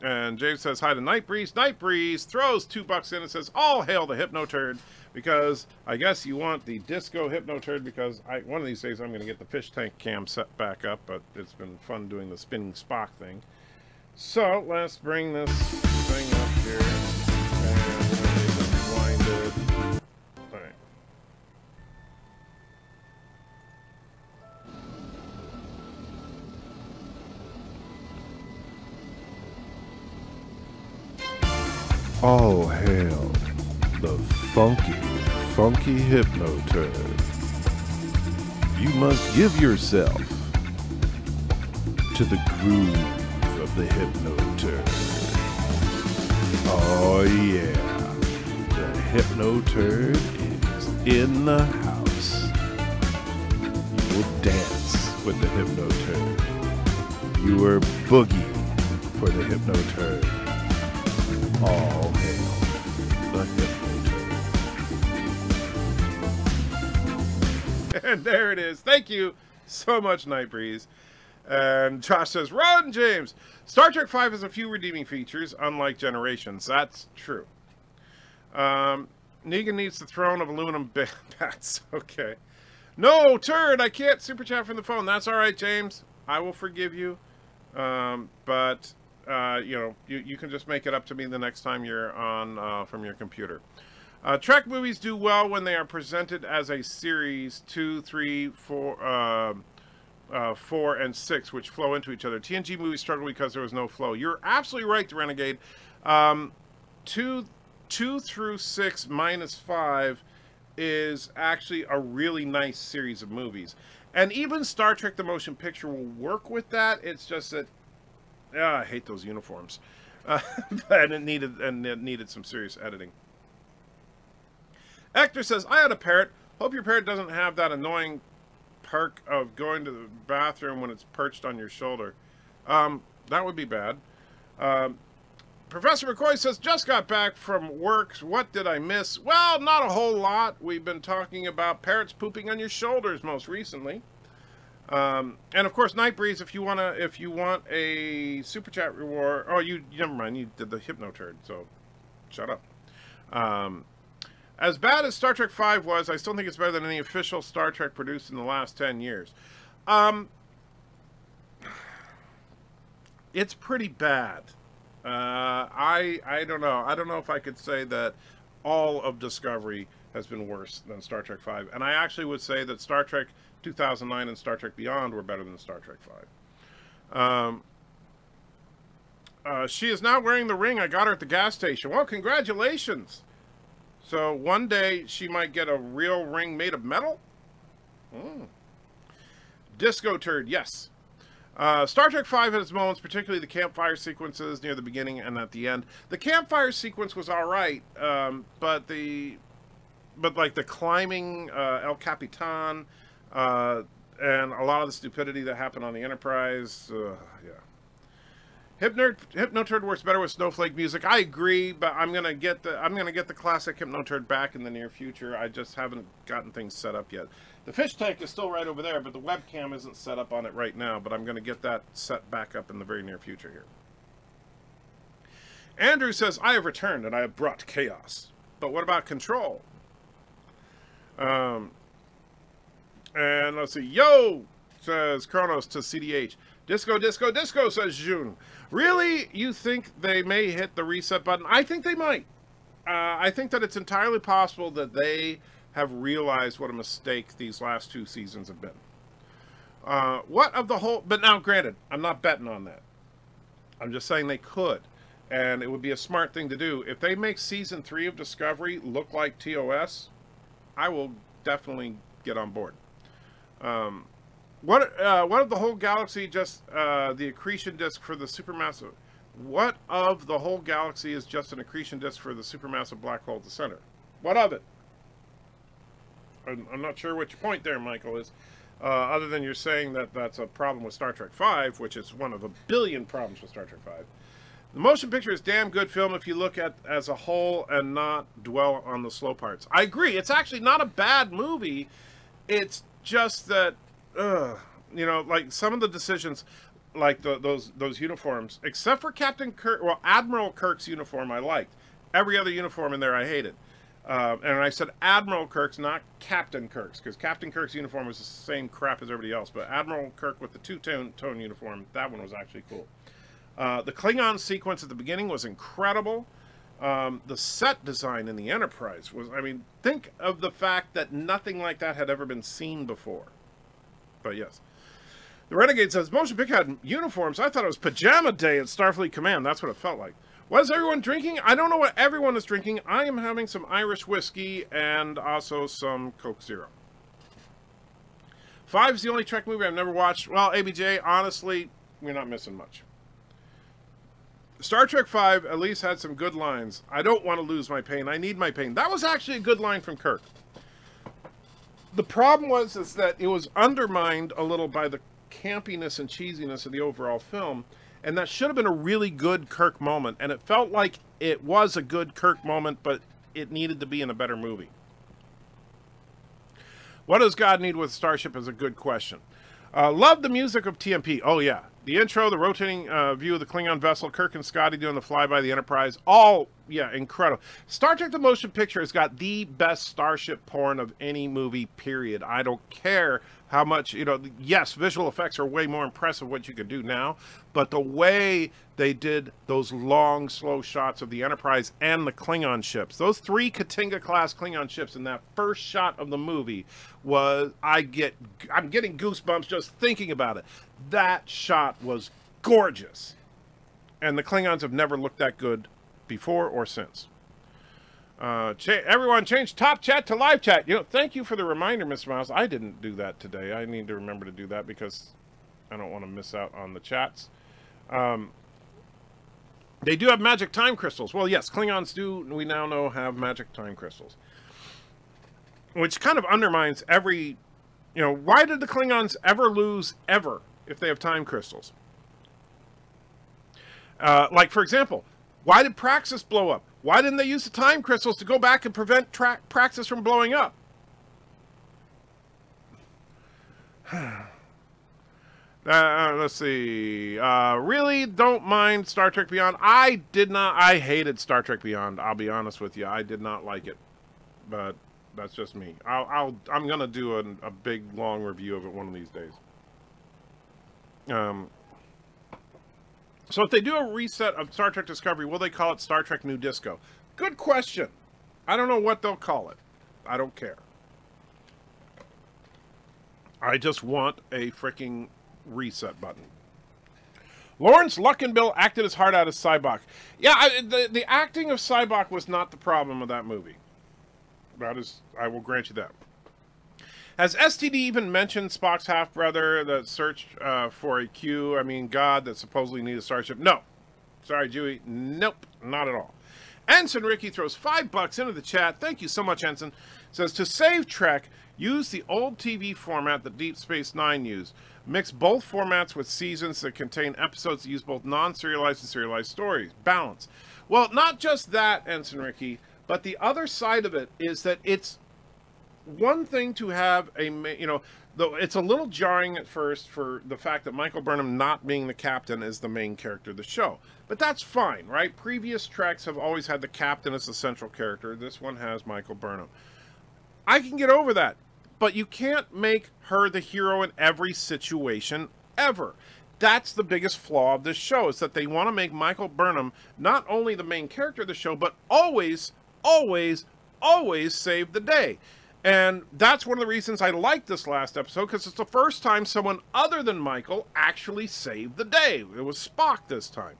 And James says hi to Night Breeze. Night Breeze throws $2 in and says, all hail the Hypno Turd, because I guess you want the Disco Hypno Turd, because one of these days I'm going to get the fish tank cam set back up, but it's been fun doing the spinning Spock thing. So let's bring this thing up here, and we're going to wind it. All right. All hail the funky Hypno Turd. You must give yourself to the groove of the Hypno Turd. Oh yeah, the Hypno Turd is in the house. You will dance with the Hypno Turd. You are boogie for the Hypno Turd. All hail the Hypno Turd. And there it is. Thank you so much, Night Breeze. And Josh says, run, James! Star Trek V has a few redeeming features, unlike Generations. That's true. Negan needs the throne of aluminum bats. Okay. No, Turd, I can't super chat from the phone. That's all right, James. I will forgive you. But, you know, you can just make it up to me the next time you're on from your computer. Trek movies do well when they are presented as a series 2, 3, 4... 4 and 6, which flow into each other. TNG movies struggle because there was no flow. You're absolutely right, the Renegade. 2 through 6 minus 5 is actually a really nice series of movies. And even Star Trek the Motion Picture will work with that. It's just that I hate those uniforms. And it needed some serious editing. Hector says, I had a parrot. Hope your parrot doesn't have that annoying perk of going to the bathroom when it's perched on your shoulder. That would be bad. Professor McCoy says, just got back from work. What did I miss? Well, not a whole lot. We've been talking about parrots pooping on your shoulders most recently. And of course, Night Breeze, if you want a super chat reward. Oh, never mind. You did the Hypno Turd, so shut up. As bad as Star Trek V was, I still think it's better than any official Star Trek produced in the last 10 years. It's pretty bad. I don't know. I don't know if I could say that all of Discovery has been worse than Star Trek V. And I actually would say that Star Trek 2009 and Star Trek Beyond were better than Star Trek V. She is now wearing the ring I got her at the gas station. Well, congratulations. So one day she might get a real ring made of metal? Disco Turd, yes. Star Trek V had its moments, particularly the campfire sequences near the beginning and at the end. The campfire sequence was all right, but like the climbing El Capitan and a lot of the stupidity that happened on the Enterprise, yeah. Hypno Turd works better with snowflake music. I agree, but I'm gonna get the classic Hypno Turd back in the near future. I just haven't gotten things set up yet. The fish tank is still right over there, but the webcam isn't set up on it right now. But I'm gonna get that set back up in the very near future here. Andrew says, I have returned and I have brought chaos. But what about control? And let's see. Yo, says Kronos to CDH. Disco, disco, disco, says June. Really? You think they may hit the reset button? I think they might. I think that it's entirely possible that they have realized what a mistake these last 2 seasons have been. What of the whole... But now, granted, I'm not betting on that. I'm just saying they could. And it would be a smart thing to do. If they make Season 3 of Discovery look like TOS, I will definitely get on board. What of the whole galaxy, just the accretion disk for the supermassive What of the whole galaxy is just an accretion disk for the supermassive black hole at the center? What of it? I'm not sure what your point there, Michael, is. Other than you're saying that that's a problem with Star Trek V, which is one of a billion problems with Star Trek V. The motion picture is damn good film if you look at as a whole and not dwell on the slow parts. I agree. It's actually not a bad movie. It's just that, you know, like some of the decisions, like those uniforms, except for Captain Kirk, well, Admiral Kirk's uniform I liked. Every other uniform in there I hated. And I said Admiral Kirk's, not Captain Kirk's, because Captain Kirk's uniform was the same crap as everybody else. But Admiral Kirk with the two-tone uniform, that one was actually cool. The Klingon sequence at the beginning was incredible. The set design in the Enterprise was, I mean, think of the fact that nothing like that had ever been seen before. But yes. The Renegade says, motion picture had uniforms. I thought it was pajama day at Starfleet Command. That's what it felt like. What is everyone drinking? I don't know what everyone is drinking. I am having some Irish whiskey and also some Coke Zero. 5's the only Trek movie I've never watched. Well, ABJ, honestly, you're not missing much. Star Trek V at least had some good lines. I don't want to lose my pain. I need my pain. That was actually a good line from Kirk. The problem was is that it was undermined a little by the campiness and cheesiness of the overall film. And that should have been a really good Kirk moment. And it felt like it was a good Kirk moment, but it needed to be in a better movie. What does God need with Starship is a good question. Love the music of TMP. Oh, yeah. The intro, the rotating view of the Klingon vessel, Kirk and Scotty doing the flyby of the Enterprise. All, yeah, incredible. Star Trek the Motion Picture has got the best starship porn of any movie, period. I don't care how much, you know, yes, visual effects are way more impressive what you could do now, but the way they did those long, slow shots of the Enterprise and the Klingon ships, those 3 Katinga-class Klingon ships in that first shot of the movie was, I'm getting goosebumps just thinking about it. That shot was gorgeous. And the Klingons have never looked that good before or since. Everyone change top chat to live chat. You know, thank you for the reminder, Mr. Miles. I didn't do that today. I need to remember to do that because I don't want to miss out on the chats. They do have magic time crystals. Well, yes, Klingons do, we now know, have magic time crystals. Which kind of undermines every, you know, why did the Klingons ever lose, ever, if they have time crystals? Like, for example, why did Praxis blow up? Why didn't they use the time crystals to go back and prevent Praxis from blowing up? Let's see. Really don't mind Star Trek Beyond. I hated Star Trek Beyond. I'll be honest with you. I did not like it. But that's just me. I'm going to do a big, long review of it one of these days. So if they do a reset of Star Trek Discovery, will they call it Star Trek New Disco? Good question. I don't know what they'll call it. I don't care. I just want a freaking reset button. Lawrence Luckinbill acted his heart out as Sybok. Yeah, the acting of Sybok was not the problem of that movie. That is, I will grant you that. Has STD even mentioned Spock's half-brother that searched for a Q, I mean God, that supposedly needed a starship? No. Sorry, Dewey. Nope, not at all. Ensign Ricky throws $5 into the chat. Thank you so much, Ensign. Says, to save Trek, use the old TV format that Deep Space Nine used. Mix both formats with seasons that contain episodes that use both non-serialized and serialized stories. Balance. Well, not just that, Ensign Ricky, but the other side of it is that it's one thing to have a, you know, though it's a little jarring at first for the fact that Michael Burnham not being the captain is the main character of the show. But that's fine, right? Previous Treks have always had the captain as the central character. This one has Michael Burnham. I can get over that. But you can't make her the hero in every situation ever. That's the biggest flaw of this show, is that they want to make Michael Burnham not only the main character of the show, but always, always, always save the day. And that's one of the reasons I like this last episode, because it's the first time someone other than Michael actually saved the day. It was Spock this time.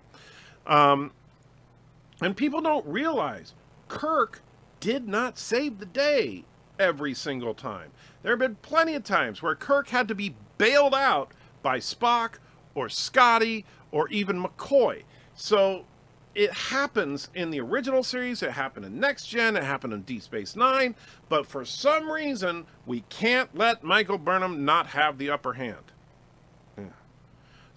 And people don't realize Kirk did not save the day every single time. There have been plenty of times where Kirk had to be bailed out by Spock or Scotty or even McCoy. So it happens in the original series, it happened in Next Gen, it happened in Deep Space Nine, but for some reason, we can't let Michael Burnham not have the upper hand. Yeah.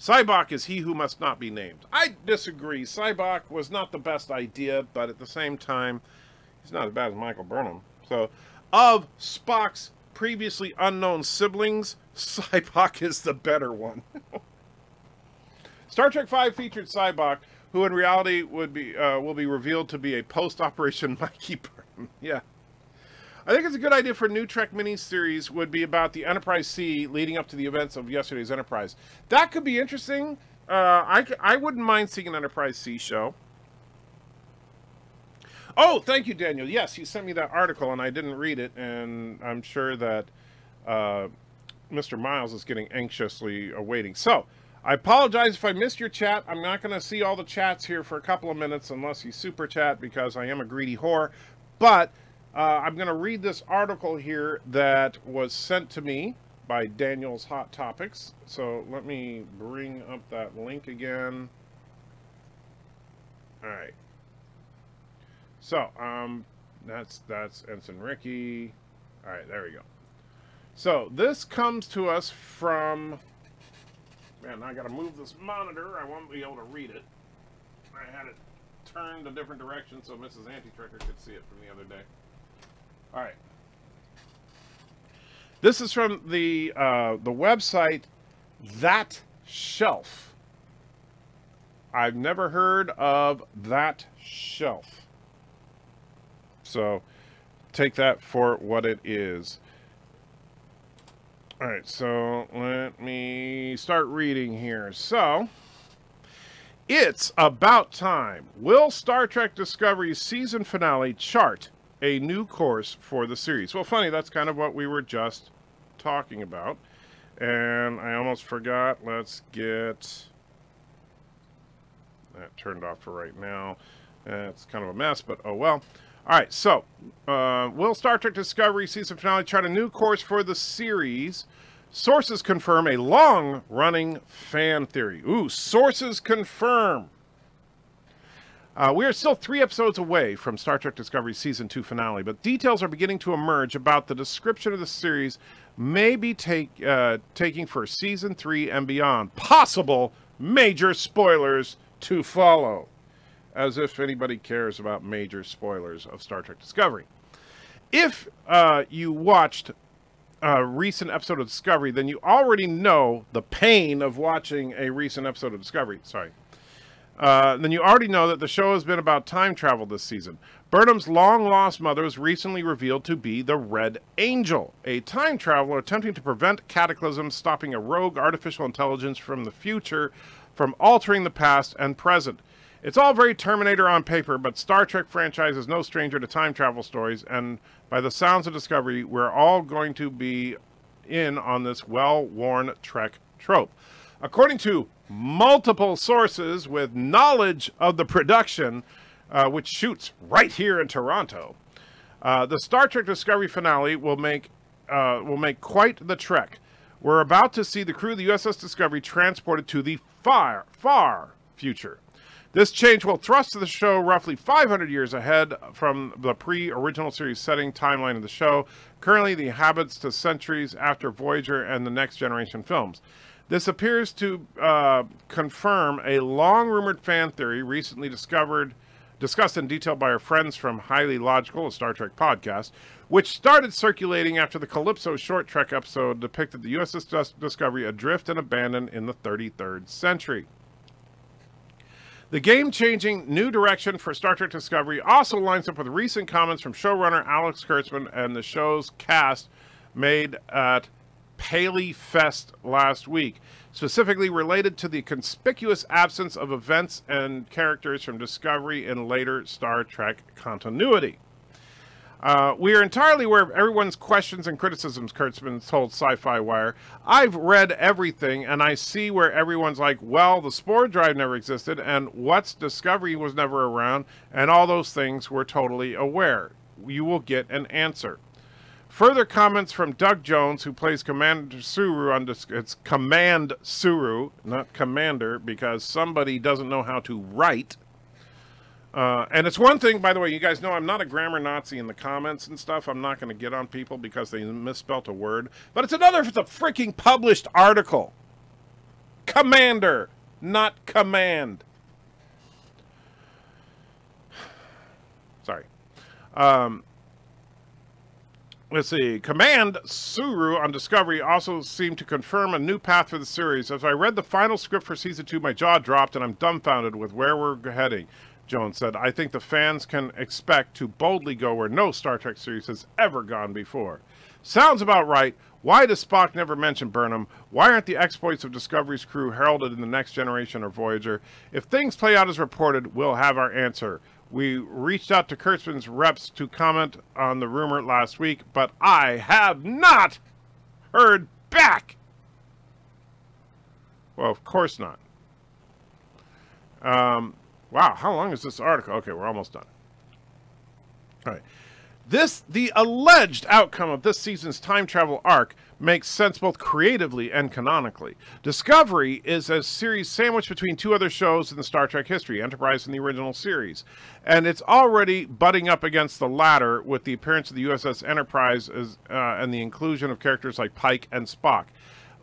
Cybok is he who must not be named. I disagree. Cybok was not the best idea, but at the same time, he's not as bad as Michael Burnham. So, of Spock's previously unknown siblings, Cybok is the better one. Star Trek V featured Cybok, who in reality will be revealed to be a post-Operation Mikey Burnham. Yeah. I think it's a good idea for a new Trek miniseries would be about the Enterprise C leading up to the events of yesterday's Enterprise. That could be interesting. I wouldn't mind seeing an Enterprise C show. Oh, thank you, Daniel. Yes, you sent me that article, and I didn't read it, and I'm sure that Mr. Miles is getting anxiously awaiting. So, I apologize if I missed your chat. I'm not going to see all the chats here for a couple of minutes unless you super chat, because I am a greedy whore. But I'm going to read this article here that was sent to me by Daniel's Hot Topics. So let me bring up that link again. All right. So that's Ensign Ricky. All right, there we go. So this comes to us from. Man, I gotta move this monitor. I won't be able to read it. I had it turned a different direction so Mrs. Anti-Trekker could see it from the other day. All right. This is from the website That Shelf. I've never heard of That Shelf. So take that for what it is. All right, so let me start reading here. So, it's about time. Will Star Trek Discovery's season finale chart a new course for the series? Well, funny, that's kind of what we were just talking about. And I almost forgot. Let's get that turned off for right now. It's kind of a mess, but oh well. All right, so will Star Trek Discovery season finale chart a new course for the series? Sources confirm a long-running fan theory. Ooh, sources confirm. We are still 3 episodes away from Star Trek Discovery Season 2 finale, but details are beginning to emerge about the description of the series may be taking for Season 3 and beyond. Possible major spoilers to follow. As if anybody cares about major spoilers of Star Trek Discovery. If you watched a recent episode of Discovery, then you already know the pain of watching a recent episode of Discovery. Sorry. Then you already know that the show has been about time travel this season. Burnham's long-lost mother was recently revealed to be the Red Angel, a time traveler attempting to prevent cataclysms, stopping a rogue artificial intelligence from the future from altering the past and present. It's all very Terminator on paper, but Star Trek franchise is no stranger to time travel stories, and by the sounds of Discovery, we're all going to be in on this well-worn Trek trope. According to multiple sources with knowledge of the production, which shoots right here in Toronto, the Star Trek Discovery finale will make quite the trek. We're about to see the crew of the USS Discovery transported to the far, far future. This change will thrust the show roughly 500 years ahead from the pre-original series setting timeline of the show, currently the habits to centuries after Voyager and the Next Generation films. This appears to confirm a long-rumored fan theory recently discussed in detail by our friends from Highly Logical, a Star Trek podcast, which started circulating after the Calypso short Trek episode depicted the USS Discovery adrift and abandoned in the 33rd century. The game-changing new direction for Star Trek Discovery also lines up with recent comments from showrunner Alex Kurtzman and the show's cast made at Paley Fest last week, specifically related to the conspicuous absence of events and characters from Discovery in later Star Trek continuity. We are entirely aware of everyone's questions and criticisms, Kurtzman told Sci-Fi Wire. I've read everything, and I see where everyone's like, well, the Spore Drive never existed, and what's Discovery was never around, and all those things we're totally aware. You will get an answer. Further comments from Doug Jones, who plays Commander Suru on it's Command Suru, not Commander, because somebody doesn't know how to write. And it's one thing, by the way, you guys know I'm not a grammar Nazi in the comments and stuff. I'm not going to get on people because they misspelt a word. But it's another if it's a freaking published article. Commander, not command. Sorry. Let's see. Command Suru on Discovery also seemed to confirm a new path for the series. As I read the final script for Season 2, my jaw dropped and I'm dumbfounded with where we're heading, Jones said. I think the fans can expect to boldly go where no Star Trek series has ever gone before. Sounds about right. Why does Spock never mention Burnham? Why aren't the exploits of Discovery's crew heralded in the Next Generation or Voyager? If things play out as reported, we'll have our answer. We reached out to Kurtzman's reps to comment on the rumor last week, but I have not heard back. Well, of course not. Wow, how long is this article? Okay, we're almost done. All right. The alleged outcome of this season's time travel arc makes sense both creatively and canonically. Discovery is a series sandwiched between two other shows in the Star Trek history, Enterprise and the original series. And it's already butting up against the latter with the appearance of the USS Enterprise and the inclusion of characters like Pike and Spock.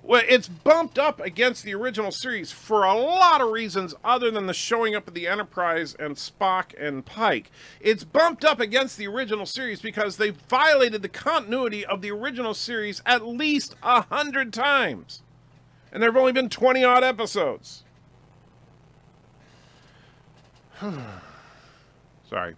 Well, it's bumped up against the original series for a lot of reasons other than the showing up of the Enterprise and Spock and Pike. It's bumped up against the original series because they violated the continuity of the original series at least 100 times. And there have only been 20-odd episodes. Sorry.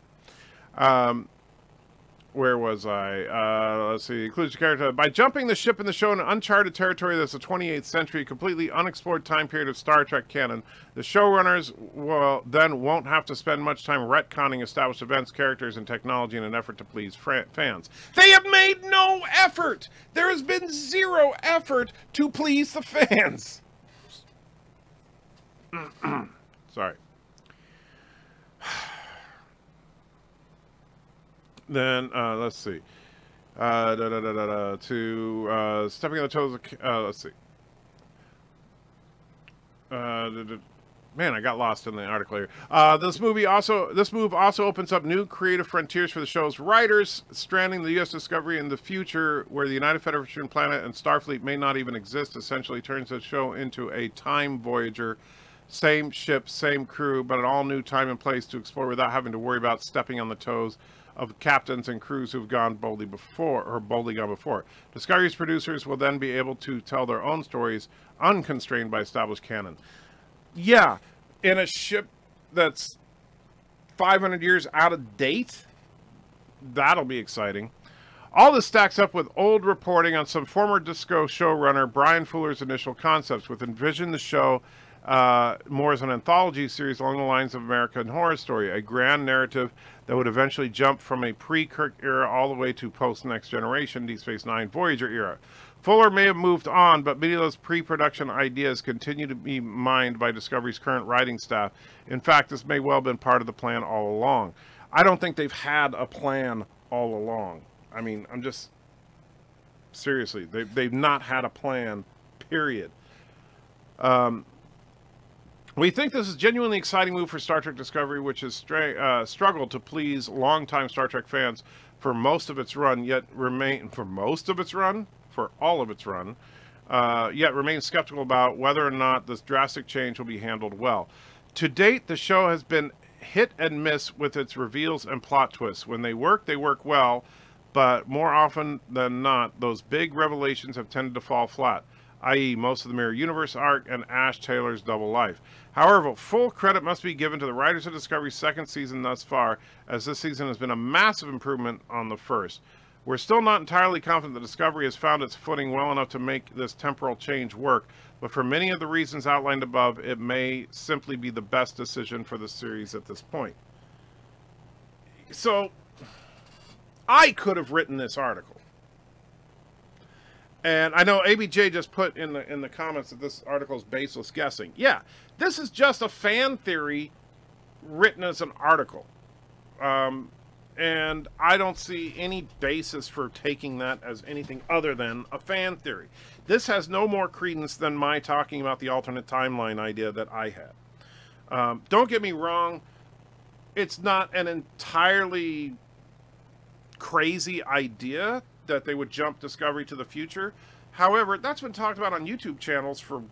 Where was I? Let's see. Includes your character. By jumping the ship in the show in uncharted territory that's the 28th century, completely unexplored time period of Star Trek canon, the showrunners won't have to spend much time retconning established events, characters, and technology in an effort to please fans. They have made no effort! There has been zero effort to please the fans! Sorry. Then, let's see. To stepping on the toes of, let's see. Man, I got lost in the article here. This move also opens up new creative frontiers for the show's writers, stranding the U.S. Discovery in the future where the United Federation planet and Starfleet may not even exist, essentially turns the show into a time Voyager. Same ship, same crew, but an all-new time and place to explore without having to worry about stepping on the toes of captains and crews who've gone boldly gone before. Discovery's producers will then be able to tell their own stories unconstrained by established canon. Yeah, in a ship that's 500 years out of date, that'll be exciting. All this stacks up with old reporting on some former Disco showrunner Brian Fuller's initial concepts, with envision the show more as an anthology series along the lines of American Horror Story, a grand narrative that would eventually jump from a pre-Kirk era all the way to post-Next Generation, Deep Space Nine, Voyager era. Fuller may have moved on, but many of those pre-production ideas continue to be mined by Discovery's current writing staff. In fact, this may well have been part of the plan all along. I don't think they've had a plan all along. I mean, I'm just... Seriously, they've not had a plan, period. We think this is a genuinely exciting move for Star Trek Discovery, which has struggled to please longtime Star Trek fans for most of its run, yet remains skeptical about whether or not this drastic change will be handled well. To date, the show has been hit and miss with its reveals and plot twists. When they work well, but more often than not, those big revelations have tended to fall flat, i.e. most of the Mirror Universe arc and Ash Taylor's Double Life. However, full credit must be given to the writers of Discovery's second season thus far, as this season has been a massive improvement on the first. We're still not entirely confident that Discovery has found its footing well enough to make this temporal change work, but for many of the reasons outlined above, it may simply be the best decision for the series at this point. So, I could have written this article. And I know ABJ just put in the comments that this article is baseless guessing. Yeah, this is just a fan theory written as an article. And I don't see any basis for taking that as anything other than a fan theory. This has no more credence than my talking about the alternate timeline idea that I had. Don't get me wrong, it's not an entirely crazy idea that they would jump Discovery to the future. However, that's been talked about on YouTube channels for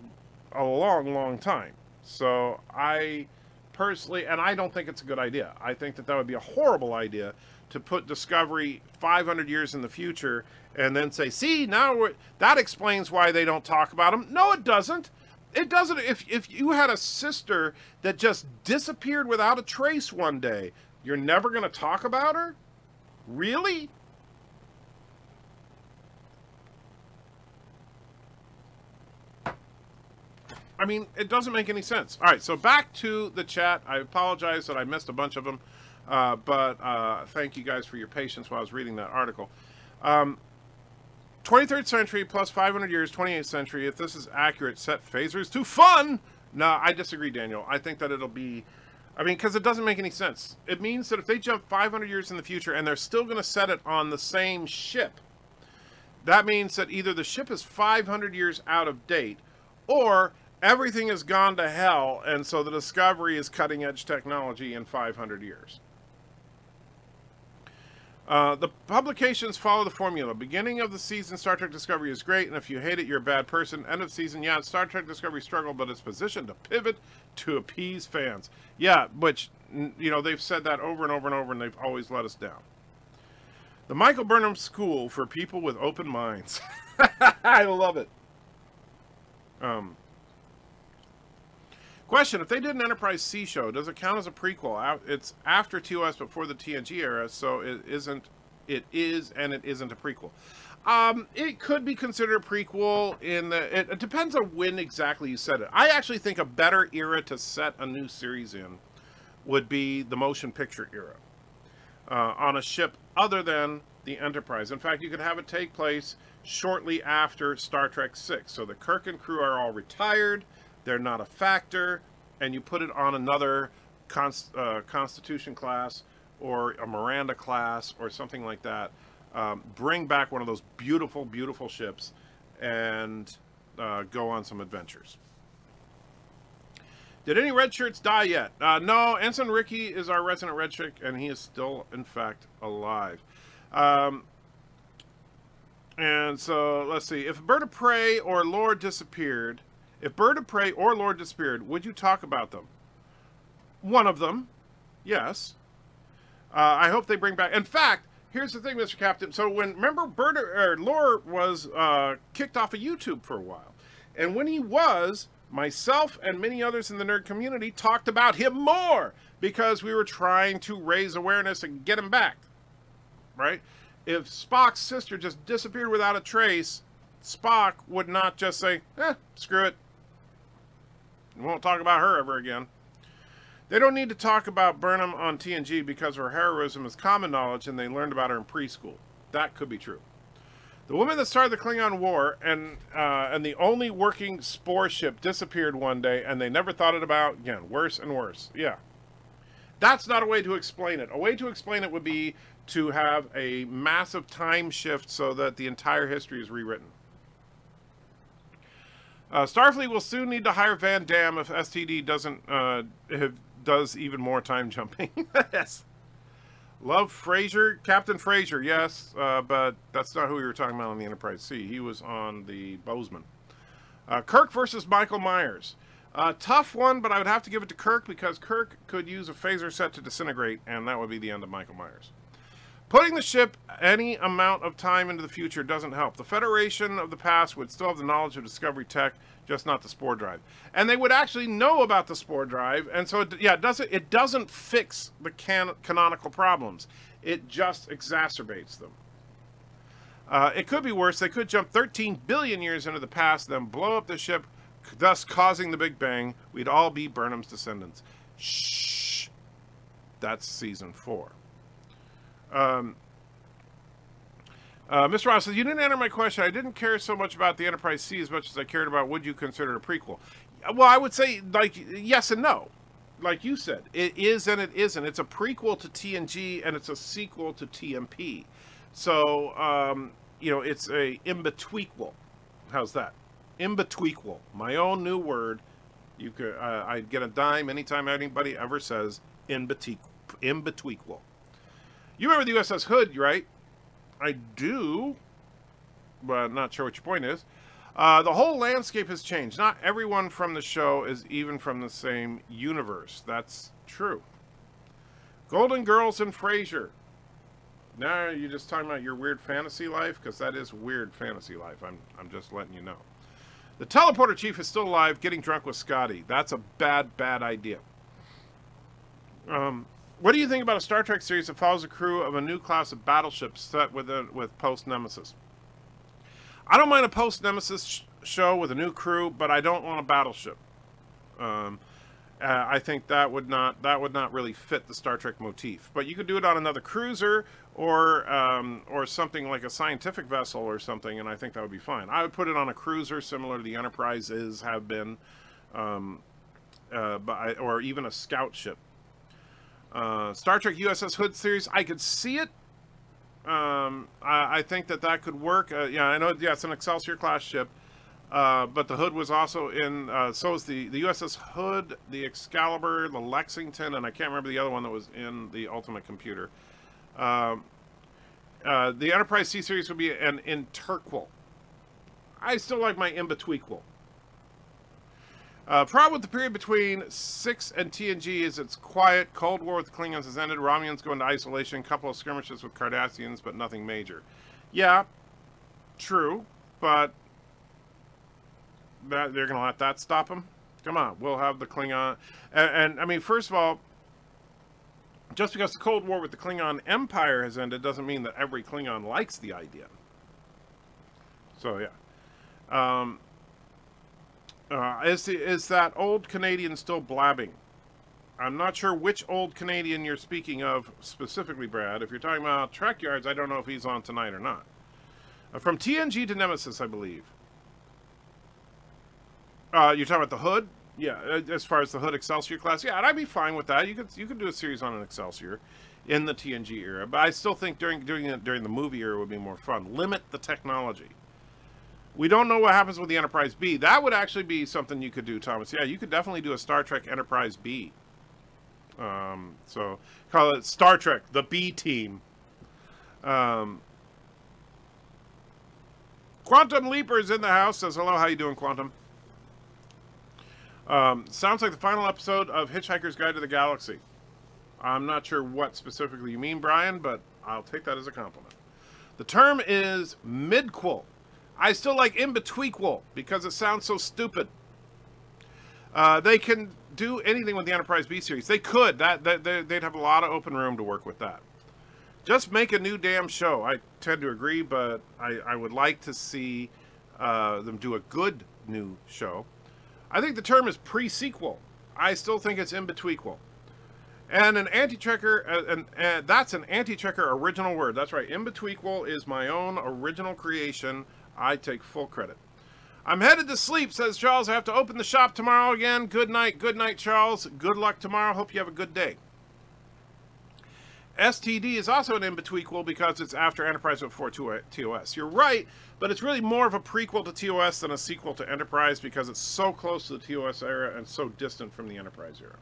a long, long time. So I personally, and I don't think it's a good idea. I think that that would be a horrible idea to put Discovery 500 years in the future and then say, see, now that explains why they don't talk about them. No, it doesn't. It doesn't. If you had a sister that just disappeared without a trace one day, you're never going to talk about her? Really? I mean, it doesn't make any sense. All right, so back to the chat. I apologize that I missed a bunch of them, but thank you guys for your patience while I was reading that article. 23rd century plus 500 years, 28th century. If this is accurate, set phasers to fun. No, I disagree, Daniel. I think that it'll be, I mean, because it doesn't make any sense. It means that if they jump 500 years in the future and they're still going to set it on the same ship, that means that either the ship is 500 years out of date or everything has gone to hell, and so the Discovery is cutting-edge technology in 500 years. The publications follow the formula. Beginning of the season, Star Trek Discovery is great, and if you hate it, you're a bad person. End of season, yeah, Star Trek Discovery struggled, but it's positioned to pivot to appease fans. Yeah, which, you know, they've said that over and over and over, and they've always let us down. The Michael Burnham School for people with open minds. I love it. Question, if they did an Enterprise C show, does it count as a prequel? It's after TOS, before the TNG era, so it is and it isn't a prequel. It could be considered a prequel in the, it depends on when exactly you set it. I actually think a better era to set a new series in would be the motion picture era. On a ship other than the Enterprise. In fact, you could have it take place shortly after Star Trek VI. So the Kirk and crew are all retired. They're not a factor, and you put it on another Constitution class or a Miranda class or something like that. Bring back one of those beautiful, beautiful ships and go on some adventures. Did any red shirts die yet? No, Ensign Ricky is our resident red chick, and he is still, in fact, alive. And so, let's see. If Bird of Prey or Lore disappeared... If Bird of Prey or Lord disappeared, would you talk about them? One of them, yes. I hope they bring back... In fact, here's the thing, Mr. Captain. So remember, Lore was kicked off of YouTube for a while. And when he was, myself and many others in the nerd community talked about him more because we were trying to raise awareness and get him back. Right? If Spock's sister just disappeared without a trace, Spock would not just say, screw it. We won't talk about her ever again. They don't need to talk about Burnham on TNG because her heroism is common knowledge and they learned about her in preschool. That could be true. The woman that started the Klingon War and the only working spore ship disappeared one day and they never thought it about again. Worse and worse. Yeah. That's not a way to explain it. A way to explain it would be to have a massive time shift so that the entire history is rewritten. Starfleet will soon need to hire Van Damme if STD does even more time jumping. Yes. Love Fraser, Captain Fraser, yes, but that's not who we were talking about on the Enterprise C. He was on the Bozeman. Kirk versus Michael Myers. Tough one, but I would have to give it to Kirk because Kirk could use a phaser set to disintegrate, and that would be the end of Michael Myers. Putting the ship any amount of time into the future doesn't help. The Federation of the past would still have the knowledge of Discovery tech, just not the spore drive. And they would actually know about the spore drive, and so, it doesn't fix the canonical problems. It just exacerbates them. It could be worse. They could jump 13 billion years into the past, then blow up the ship, thus causing the Big Bang. We'd all be Burnham's descendants. Shh. That's season 4. Mr. Ross says, you didn't answer my question. I didn't care so much about the Enterprise C as much as I cared about would you consider it a prequel. Well, I would say, like, yes and no. like you said, it is and it isn't. It's a prequel to TNG and it's a sequel to TMP. So, you know, it's a in-betweequel. How's that? In-betweequel. My own new word. You could, I'd get a dime anytime anybody ever says in-betweequel. You remember the USS Hood, right? I do, but not sure what your point is. The whole landscape has changed. Not everyone from the show is even from the same universe. That's true. Golden Girls and Frasier. Now you're just talking about your weird fantasy life? Because that is weird fantasy life. I'm just letting you know. The teleporter chief is still alive, getting drunk with Scotty. That's a bad, bad idea. What do you think about a Star Trek series that follows the crew of a new class of battleships set with post-Nemesis? I don't mind a post-Nemesis show with a new crew, but I don't want a battleship. I think that would not really fit the Star Trek motif. But you could do it on another cruiser or something like a scientific vessel or something, and I think that would be fine. I would put it on a cruiser similar to the Enterprises have been, or even a scout ship. Star Trek USS Hood series, I could see it. I think that could work. Yeah, I know. Yeah, it's an Excelsior class ship. But the Hood was also in, so was the USS Hood, the Excalibur, the Lexington, and I can't remember the other one that was in the Ultimate Computer. The Enterprise C-Series would be an interquel. I still like my in-betweequel. Problem with the period between 6 and TNG is it's quiet. Cold War with the Klingons has ended. Romulans go into isolation. Couple of skirmishes with Cardassians, but nothing major. Yeah, true, but they're going to let that stop them? Come on, we'll have the Klingon. And I mean, first of all, just because the Cold War with the Klingon Empire has ended doesn't mean that every Klingon likes the idea. So, yeah. Is that old Canadian still blabbing? I'm not sure which old Canadian you're speaking of specifically, Brad. If you're talking about Trek Yards, I don't know if he's on tonight or not. From TNG to Nemesis, I believe. You're talking about the Hood? Yeah, as far as the Hood Excelsior class. Yeah, and I'd be fine with that. You could do a series on an Excelsior in the TNG era. But I still think doing it during the movie era would be more fun. Limit the technology. We don't know what happens with the Enterprise B. That would actually be something you could do, Thomas. Yeah, you could definitely do a Star Trek Enterprise B. So, call it Star Trek, the B Team. Quantum Leaper is in the house. Says, hello, how you doing, Quantum? Sounds like the final episode of Hitchhiker's Guide to the Galaxy. I'm not sure what specifically you mean, Brian, but I'll take that as a compliment. The term is midquel. I still like in-betweequel because it sounds so stupid. They can do anything with the Enterprise B series. They could. They'd have a lot of open room to work with that. Just make a new damn show. I tend to agree, but I would like to see them do a good new show. I think the term is pre-sequel. I still think it's in-betweequel. And an anti-checker, and that's an anti-checker original word. That's right. In-betweequel is my own original creation. I take full credit. I'm headed to sleep, says Charles. I have to open the shop tomorrow again. Good night, Charles. Good luck tomorrow. Hope you have a good day. STD is also an in-betweequel because it's after Enterprise before TOS. You're right, but it's really more of a prequel to TOS than a sequel to Enterprise because it's so close to the TOS era and so distant from the Enterprise era.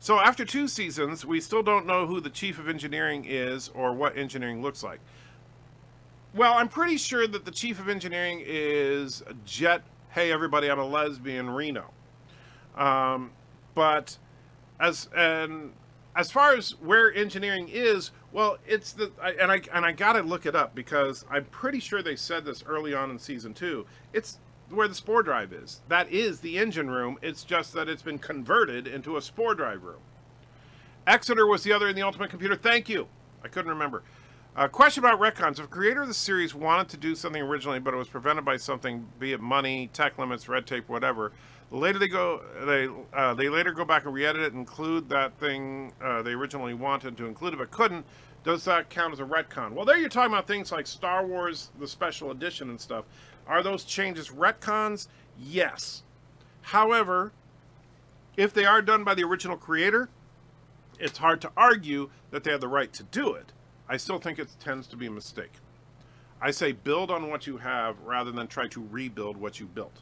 So after 2 seasons, we still don't know who the Chief of Engineering is or what engineering looks like. Well, I'm pretty sure that the Chief of Engineering is Jet, hey everybody, I'm a lesbian, Reno. But as far as where engineering is, well, it's the and I gotta look it up because I'm pretty sure they said this early on in season 2. It's where the spore drive is. That is the engine room. It's just that it's been converted into a spore drive room. Exeter was the other in the Ultimate Computer. Thank you. I couldn't remember. Question about retcons. If a creator of the series wanted to do something originally, but it was prevented by something, be it money, tech limits, red tape, whatever, later they later go back and re-edit it and include that thing they originally wanted to include it but couldn't, does that count as a retcon? Well, there you're talking about things like Star Wars, the special edition and stuff. Are those changes retcons? Yes. However, If they are done by the original creator, it's hard to argue that they have the right to do it. I still think it tends to be a mistake. I say build on what you have rather than try to rebuild what you built.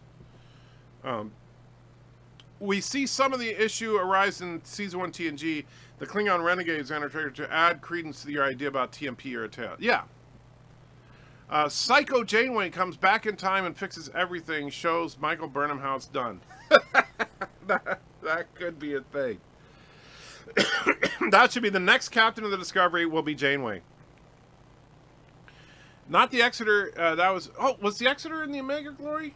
We see some of the issue arise in Season 1 TNG. The Klingon Renegades enter to add credence to your idea about TMP or a tail. Yeah. Psycho Janeway comes back in time and fixes everything, shows Michael Burnham how it's done. that could be a thing. That should be the next captain of the Discovery will be Janeway. Not the Exeter, that was... Oh, was the Exeter in the Omega Glory?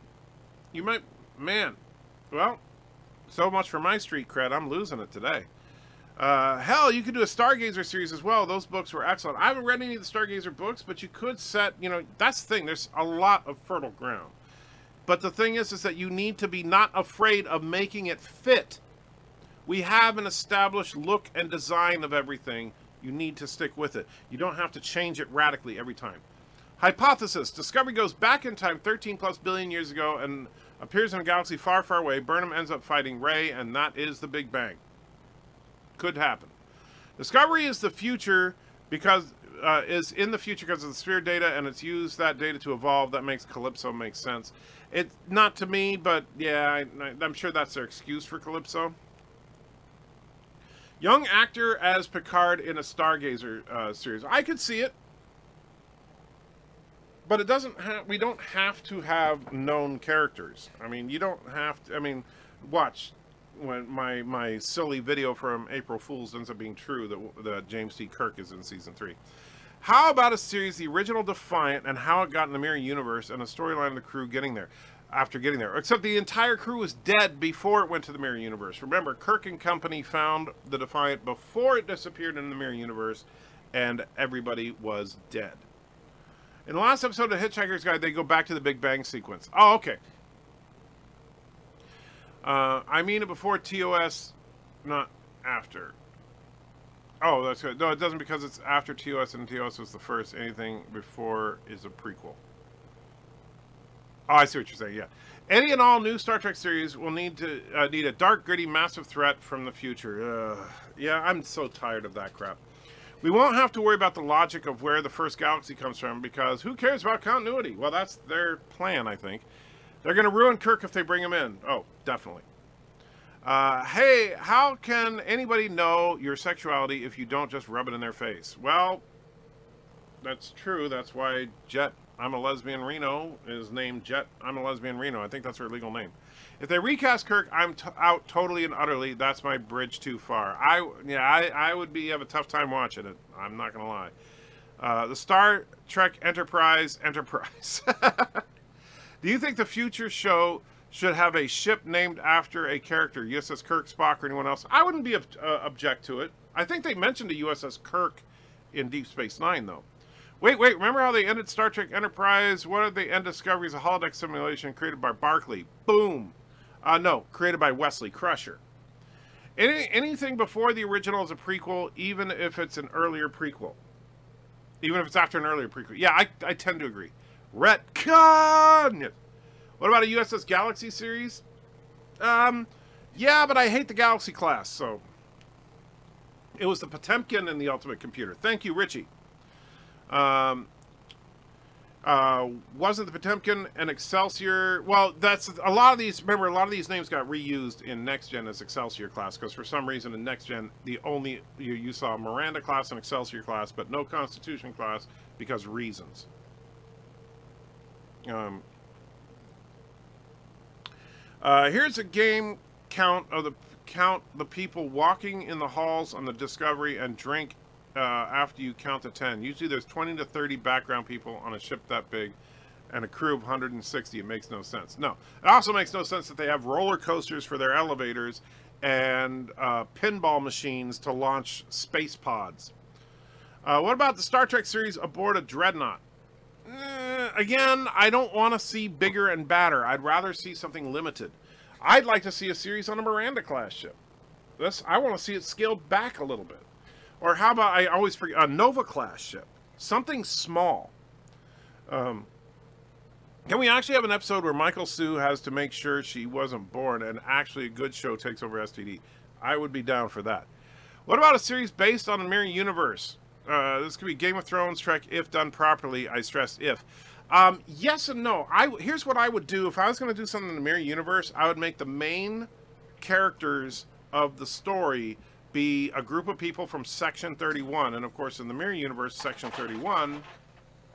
You might... Man. Well, so much for my street cred. I'm losing it today. Hell, you could do a Stargazer series as well. Those books were excellent. I haven't read any of the Stargazer books, but you could set... You know, that's the thing. There's a lot of fertile ground. But the thing is that you need to be not afraid of making it fit. We have an established look and design of everything. You need to stick with it. You don't have to change it radically every time. Hypothesis. Discovery goes back in time 13+ billion years ago and appears in a galaxy far, far away. Burnham ends up fighting Rey, and that is the Big Bang. Could happen. Discovery is the future because is in the future because of the sphere data, and it's used that data to evolve. That makes Calypso make sense. It's not to me, but yeah, I'm sure that's their excuse for Calypso. Young actor as Picard in a Stargazer series. I could see it. But it doesn't have, we don't have to have known characters. I mean, you don't have to, I mean, watch when my silly video from April Fool's ends up being true that James T. Kirk is in Season 3. How about a series, the original Defiant, and how it got in the Mirror Universe, and a storyline of the crew getting there, after getting there. Except the entire crew was dead before it went to the Mirror Universe. Remember, Kirk and company found the Defiant before it disappeared in the Mirror Universe, and everybody was dead. In the last episode of Hitchhiker's Guide, they go back to the Big Bang sequence. Oh, okay. I mean it before TOS, not after. Oh, that's good. No, it doesn't because it's after TOS and TOS was the first. Anything before is a prequel. Oh, I see what you're saying, yeah. Any and all new Star Trek series will need a dark, gritty, massive threat from the future. Yeah, I'm so tired of that crap. We won't have to worry about the logic of where the first galaxy comes from, because who cares about continuity? Well, that's their plan, I think. They're going to ruin Kirk if they bring him in. Oh, definitely. Hey, how can anybody know your sexuality if you don't just rub it in their face? Well, that's true. That's why Jet, I'm a Lesbian Reno, is named Jet, I'm a Lesbian Reno. I think that's her legal name. If they recast Kirk, I'm out totally and utterly. That's my bridge too far. I would have a tough time watching it. I'm not going to lie. The Star Trek Enterprise. Do you think the future show should have a ship named after a character, USS Kirk, Spock, or anyone else? I wouldn't be object to it. I think they mentioned a USS Kirk in Deep Space Nine, though. Wait, remember how they ended Star Trek Enterprise? What did they end Discovery as a holodeck simulation created by Barclay? Boom. No, created by Wesley Crusher. Anything before the original is a prequel, even if it's an earlier prequel. Even if it's after an earlier prequel. Yeah, I tend to agree. Retcon! What about a USS Galaxy series? Yeah, but I hate the Galaxy class, so... It was the Potemkin and the Ultimate Computer. Thank you, Richie. Wasn't the Potemkin an Excelsior? Well, that's a lot of these. Remember, a lot of these names got reused in Next Gen as Excelsior class because for some reason in Next Gen the only you saw Miranda class and Excelsior class, but no Constitution class because reasons. Here's a game count the people walking in the halls on the Discovery and drink. After you count to 10. Usually there's 20 to 30 background people on a ship that big and a crew of 160. It makes no sense. No. It also makes no sense that they have roller coasters for their elevators and pinball machines to launch space pods. What about the Star Trek series aboard a dreadnought? Again, I don't want to see bigger and badder. I'd rather see something limited. I'd like to see a series on a Miranda-class ship. I want to see it scaled back a little bit. Or how about, I always forget, a Nova-class ship. Something small. Can we actually have an episode where Michael Sue has to make sure she wasn't born and actually a good show takes over STD? I would be down for that. What about a series based on the mirror universe? This could be Game of Thrones, Trek, if done properly. I stress if. Yes and no. Here's what I would do. If I was going to do something in the mirror universe, I would make the main characters of the story be a group of people from Section 31. And of course, in the mirror universe, Section 31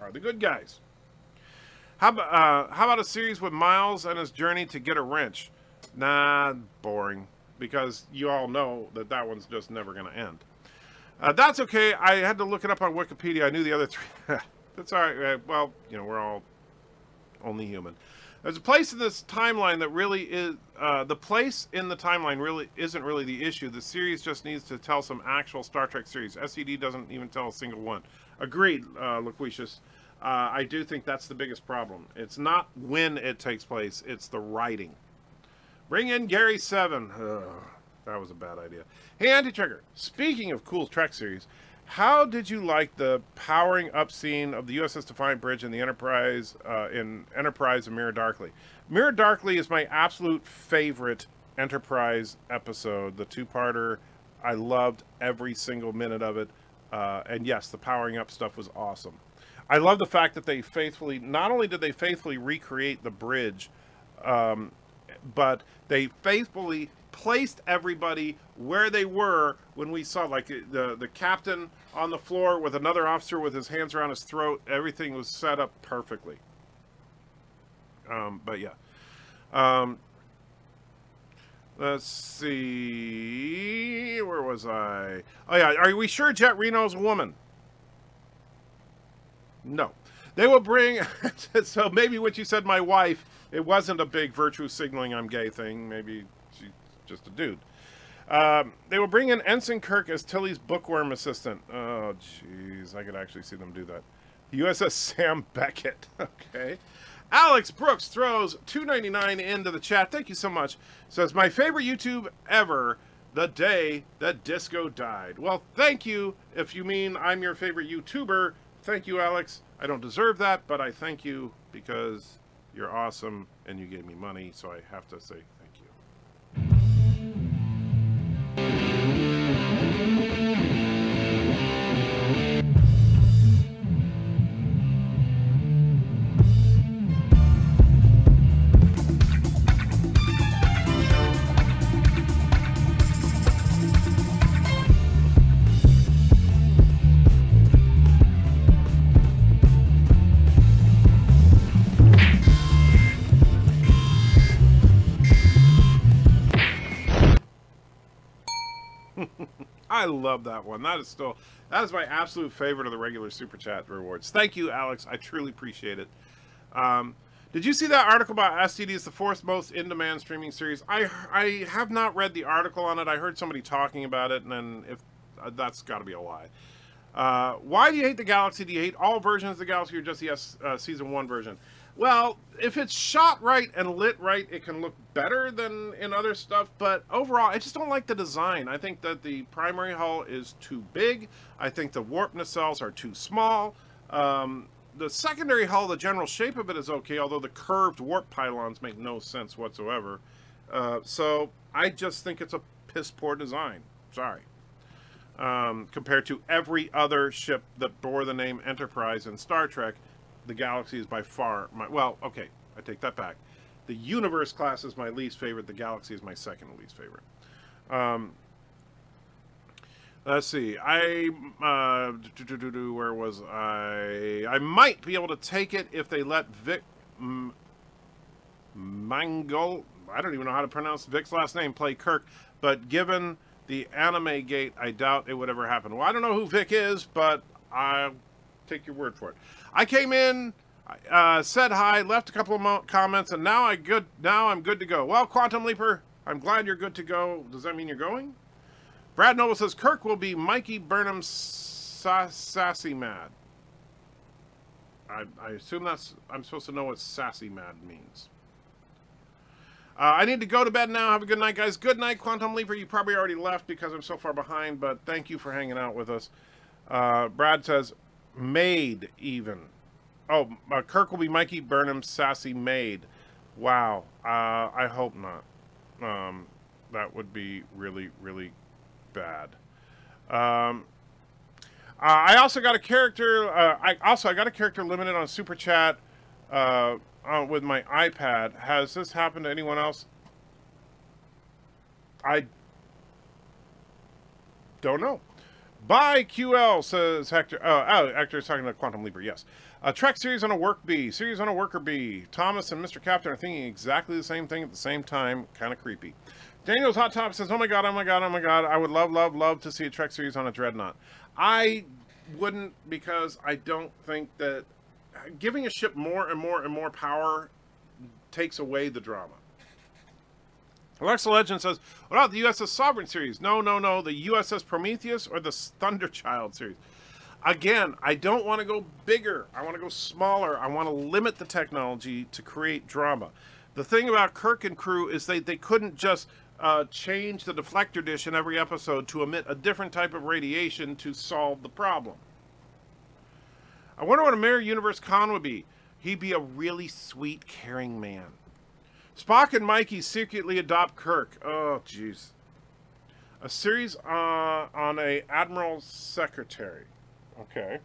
are the good guys. How about a series with Miles and his journey to get a wrench? Nah, boring. Because you all know that that one's just never going to end. That's okay. I had to look it up on Wikipedia. I knew the other three. That's all right. Well, you know, we're all only human. There's a place in this timeline that really is... the place in the timeline really isn't really the issue. The series just needs to tell some actual Star Trek series. SED doesn't even tell a single one. Agreed, Loquicious. I do think that's the biggest problem. It's not when it takes place. It's the writing. Bring in Gary 7. Ugh, that was a bad idea. Hey, Anti-Trigger. Speaking of cool Trek series, how did you like the powering up scene of the USS Defiant Bridge in the Enterprise, and Mirror Darkly? Mirror Darkly is my absolute favorite Enterprise episode. The two-parter. I loved every single minute of it. And yes, the powering up stuff was awesome. I love the fact that they faithfully, not only did they faithfully recreate the bridge, but they faithfully placed everybody where they were when we saw, like, the captain on the floor with another officer with his hands around his throat. Everything was set up perfectly. But yeah. Let's see. Where was I? Oh yeah. Are we sure Jet Reno's a woman? No. They will bring... So maybe when you said my wife, it wasn't a big virtue signaling I'm gay thing. Maybe she's just a dude. They will bring in Ensign Kirk as Tilly's bookworm assistant. Oh, jeez. I could actually see them do that. USS Sam Beckett. Okay. Alex Brooks throws $2.99 into the chat. Thank you so much. Says, my favorite YouTube ever, the day that disco died. Well, thank you. If you mean I'm your favorite YouTuber, thank you, Alex. I don't deserve that, but I thank you because you're awesome and you gave me money, so I have to say thank you. I love that one. That is my absolute favorite of the regular Super Chat rewards. Thank you, Alex. I truly appreciate it. Did you see that article about STD is the fourth most in-demand streaming series? I have not read the article on it. I heard somebody talking about it, and then if that's got to be a lie. Why do you hate the Galaxy? Do you hate all versions of the Galaxy or just the Season 1 version? Well, if it's shot right and lit right, it can look better than in other stuff, but overall, I just don't like the design. I think that the primary hull is too big. I think the warp nacelles are too small. The secondary hull, the general shape of it is okay, although the curved warp pylons make no sense whatsoever. So I just think it's a piss-poor design. Sorry. Compared to every other ship that bore the name Enterprise in Star Trek, the Galaxy is by far my... Well, okay, I take that back. The Universe class is my least favorite. The Galaxy is my second least favorite. Let's see. Where was I? I might be able to take it if they let Vic Mangle... I don't even know how to pronounce Vic's last name, play Kirk. But given the anime gate, I doubt it would ever happen. Well, I don't know who Vic is, but I'll take your word for it. I came in, said hi, left a couple of comments, and now I'm good to go. Well, Quantum Leaper, I'm glad you're good to go. Does that mean you're going? Brad Noble says Kirk will be Mikey Burnham's sassy mad. I assume I'm supposed to know what sassy mad means. I need to go to bed now. Have a good night, guys. Good night, Quantum Leaper. You probably already left because I'm so far behind, but thank you for hanging out with us. Brad says, made even. Oh, Kirk will be Mikey Burnham's sassy maid. Wow. I hope not. That would be really, really bad. I also got a character. I got a character limited on Super Chat with my iPad. Has this happened to anyone else? I don't know. Bye, QL, says Hector. Oh, Hector is talking about Quantum Leaper, yes. Trek series on a work bee. Series on a worker bee. Thomas and Mr. Captain are thinking exactly the same thing at the same time. Kind of creepy. Daniel's Hot Top says, oh my god, oh my god, oh my god. I would love, love, love to see a Trek series on a Dreadnought. I wouldn't, because I don't think that giving a ship more and more and more power takes away the drama. Alexa Legend says, what about the USS Sovereign series? No, no, no. The USS Prometheus or the Thunderchild series? Again, I don't want to go bigger. I want to go smaller. I want to limit the technology to create drama. The thing about Kirk and crew is they couldn't just change the deflector dish in every episode to emit a different type of radiation to solve the problem. I wonder what a Mirror Universe Khan would be. He'd be a really sweet, caring man. Spock and Mikey secretly adopt Kirk. Oh, jeez. A series on a Admiral Secretary. Okay.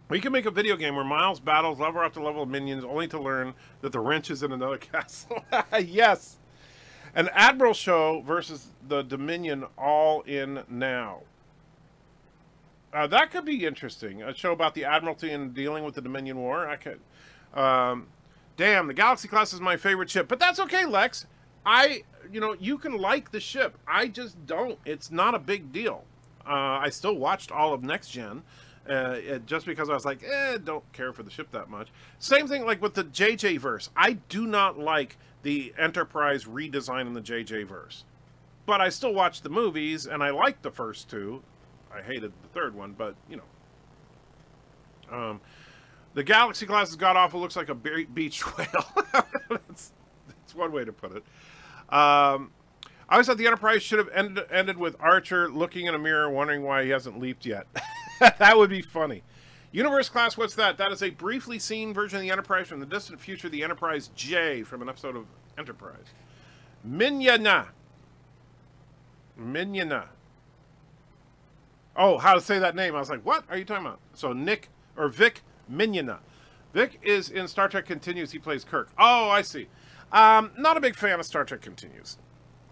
We can make a video game where Miles battles level after level of minions only to learn that the wrench is in another castle. Yes. An Admiral show versus the Dominion all in now. That could be interesting. A show about the Admiralty and dealing with the Dominion War. I could... damn, the Galaxy class is my favorite ship, but that's okay, Lex. You can like the ship. I just don't. It's not a big deal. I still watched all of Next Gen, just because I was like, don't care for the ship that much. Same thing like with the JJ verse. I do not like the Enterprise redesign in the JJ verse, but I still watch the movies and I liked the first two. I hated the third one, but you know. The Galaxy class is god-awful, looks like a beach whale. that's one way to put it. I always thought the Enterprise should have ended with Archer looking in a mirror, wondering why he hasn't leaped yet. That would be funny. Universe class, what's that? That is a briefly seen version of the Enterprise from the distant future, the Enterprise J from an episode of Enterprise. Minyana. Minyana. Oh, how to say that name. I was like, what are you talking about? So Nick, or Vic Minyana. Vic is in Star Trek Continues. He plays Kirk. Oh, I see. Not a big fan of Star Trek Continues.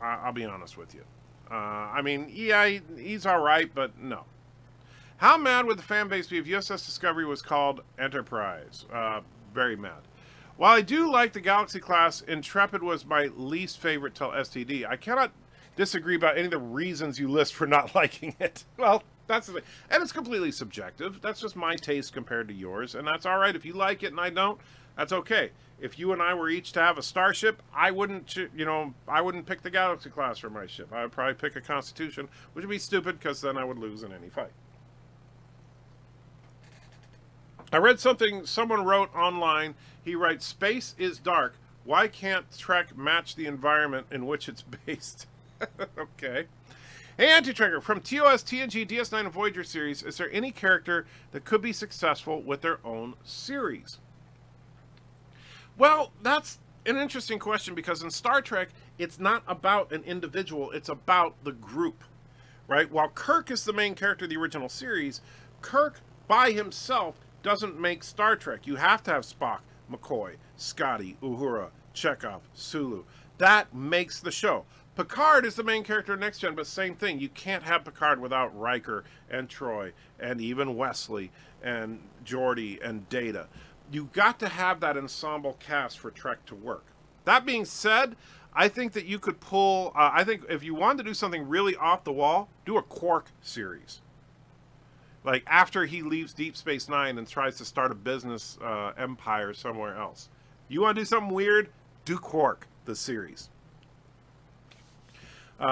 I'll be honest with you. I mean, yeah, he's all right, but no. How mad would the fan base be if USS Discovery was called Enterprise? Very mad. While I do like the Galaxy class, Intrepid was my least favorite till STD. I cannot disagree about any of the reasons you list for not liking it. Well, that's the thing. And it's completely subjective. That's just my taste compared to yours. And that's all right. If you like it and I don't, that's okay. If you and I were each to have a starship, I wouldn't pick the Galaxy class for my ship. I would probably pick a Constitution, which would be stupid because then I would lose in any fight. I read something someone wrote online. He writes, space is dark. Why can't Trek match the environment in which it's based? Okay. Hey, Anti-Trekker, from TOS, TNG, DS9, and Voyager series, is there any character that could be successful with their own series? Well, that's an interesting question because in Star Trek, it's not about an individual, it's about the group, right? While Kirk is the main character of the original series, Kirk by himself doesn't make Star Trek. You have to have Spock, McCoy, Scotty, Uhura, Chekhov, Sulu. That makes the show. Picard is the main character of Next Gen, but same thing. You can't have Picard without Riker and Troy and even Wesley and Geordi and Data. You've got to have that ensemble cast for Trek to work. That being said, I think that you could pull... I think if you wanted to do something really off the wall, do a Quark series. Like after he leaves Deep Space Nine and tries to start a business empire somewhere else. You want to do something weird? Do Quark, the series.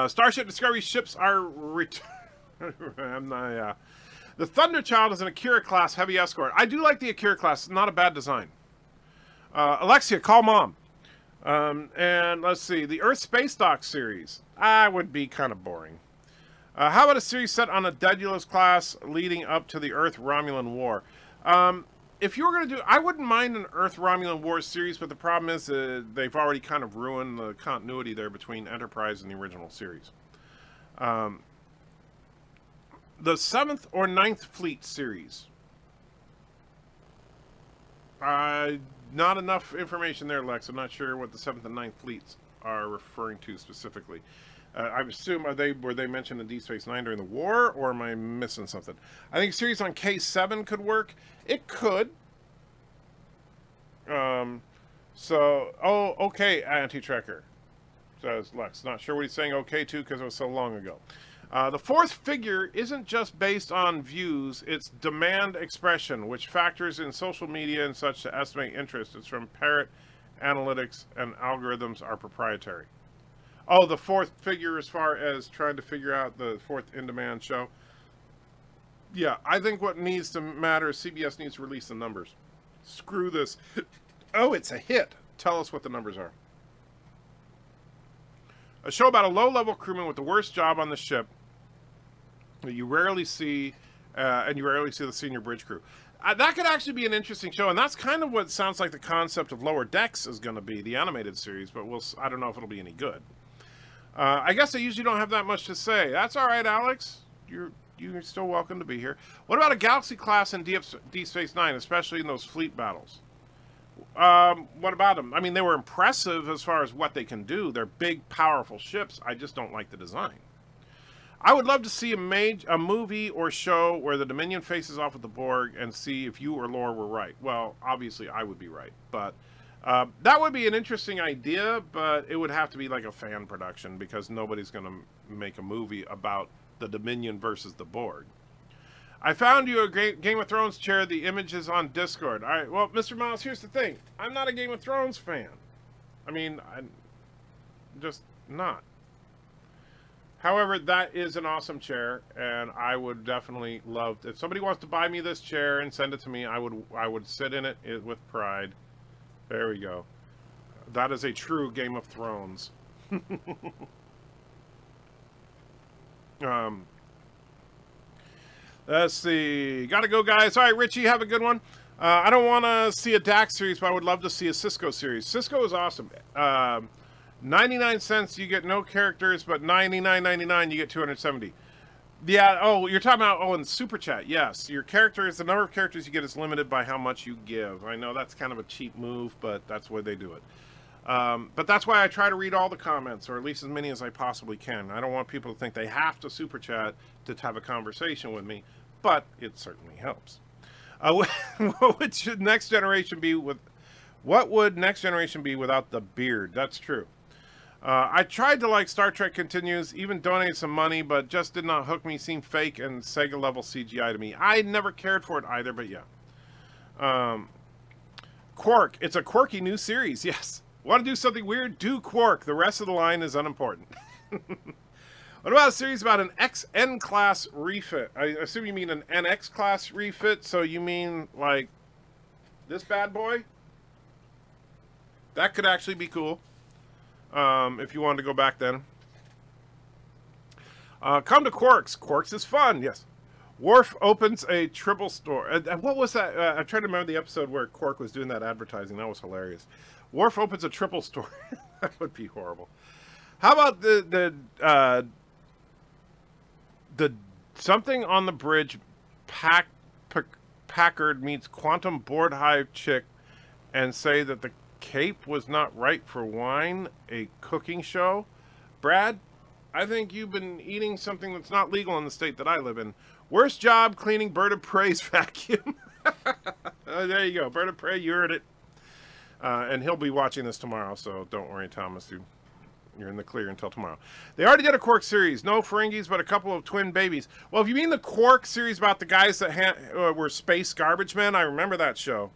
Starship Discovery ships are the Thunderchild is an Akira class heavy escort. I do like the Akira class. It's not a bad design. Alexia, call mom. And let's see. The Earth Space Dock series. Would be kind of boring. How about a series set on a Daedalus class leading up to the Earth-Romulan War? If you were going to do... I wouldn't mind an Earth-Romulan War series, but the problem is they've already kind of ruined the continuity there between Enterprise and the original series. The 7th or 9th Fleet series. Not enough information there, Lex. I'm not sure what the 7th and 9th Fleets are referring to specifically. I assume, were they mentioned in Deep Space Nine during the war, or am I missing something? I think a series on K7 could work. It could. Okay, Anti-Trekker, says Lex. Not sure what he's saying okay to because it was so long ago. The 4th figure isn't just based on views, it's demand expression, which factors in social media and such to estimate interest. It's from Parrot Analytics, and algorithms are proprietary. Oh, the 4th figure as far as trying to figure out the 4th in-demand show. Yeah, I think what needs to matter is CBS needs to release the numbers. Screw this. Oh, it's a hit. Tell us what the numbers are. A show about a low-level crewman with the worst job on the ship that you rarely see, and you rarely see the senior bridge crew. That could actually be an interesting show, and that's kind of what sounds like the concept of Lower Decks is going to be, the animated series, but I don't know if it'll be any good. I guess I usually don't have that much to say. That's all right, Alex. You're still welcome to be here. What about a Galaxy class in Deep Space Nine, especially in those fleet battles? What about them? I mean, they were impressive as far as what they can do. They're big, powerful ships. I just don't like the design. I would love to see a movie or show where the Dominion faces off with the Borg and see if you or Lore were right. Well, obviously I would be right, but that would be an interesting idea, but it would have to be like a fan production because nobody's going to make a movie about the Dominion versus the Borg. I found you a Game of Thrones chair. The image is on Discord. All right, well, Mr. Miles, here's the thing. I'm not a Game of Thrones fan. I mean, I'm just not. However, that is an awesome chair, and I would definitely love if somebody wants to buy me this chair and send it to me. I would sit in it with pride. There we go. That is a true Game of Thrones. Let's see. Gotta go, guys. All right, Richie, have a good one. I don't want to see a Dax series, but I would love to see a Cisco series. Cisco is awesome. 99 cents, you get no characters, but $99.99, you get 270. Yeah, oh, you're talking about, in Super Chat, yes. Your characters, the number of characters you get is limited by how much you give. I know that's kind of a cheap move, but that's the way they do it. But that's why I try to read all the comments, or at least as many as I possibly can. I don't want people to think they have to Super Chat to have a conversation with me, but it certainly helps. What would Next Generation be without the beard? That's true. I tried to like Star Trek Continues, even donated some money, but just did not hook me. Seemed fake and Sega level CGI to me. I never cared for it either, but yeah. Quark. It's a quirky new series, yes. Want to do something weird? Do Quark. The rest of the line is unimportant. What about a series about an XN class refit? I assume you mean an NX class refit, so you mean like this bad boy? That could actually be cool. If you wanted to go back then. Come to Quarks. Quarks is fun, yes. Worf opens a triple store. What was that? I'm trying to remember the episode where Quark was doing that advertising. That was hilarious. Worf opens a triple store. That would be horrible. How about the something on the bridge Packard meets Quantum Board Hive chick and say that the Cape was not right for wine, a cooking show? Brad, I think you've been eating something that's not legal in the state that I live in. Worst job cleaning Birdoprey's vacuum. Oh, there you go. Birdoprey, you heard it. And he'll be watching this tomorrow, so don't worry, Thomas. You're in the clear until tomorrow. They already did a Quark series. No Ferengis, but a couple of twin babies. Well, if you mean the Quark series about the guys that were space garbage men, I remember that show.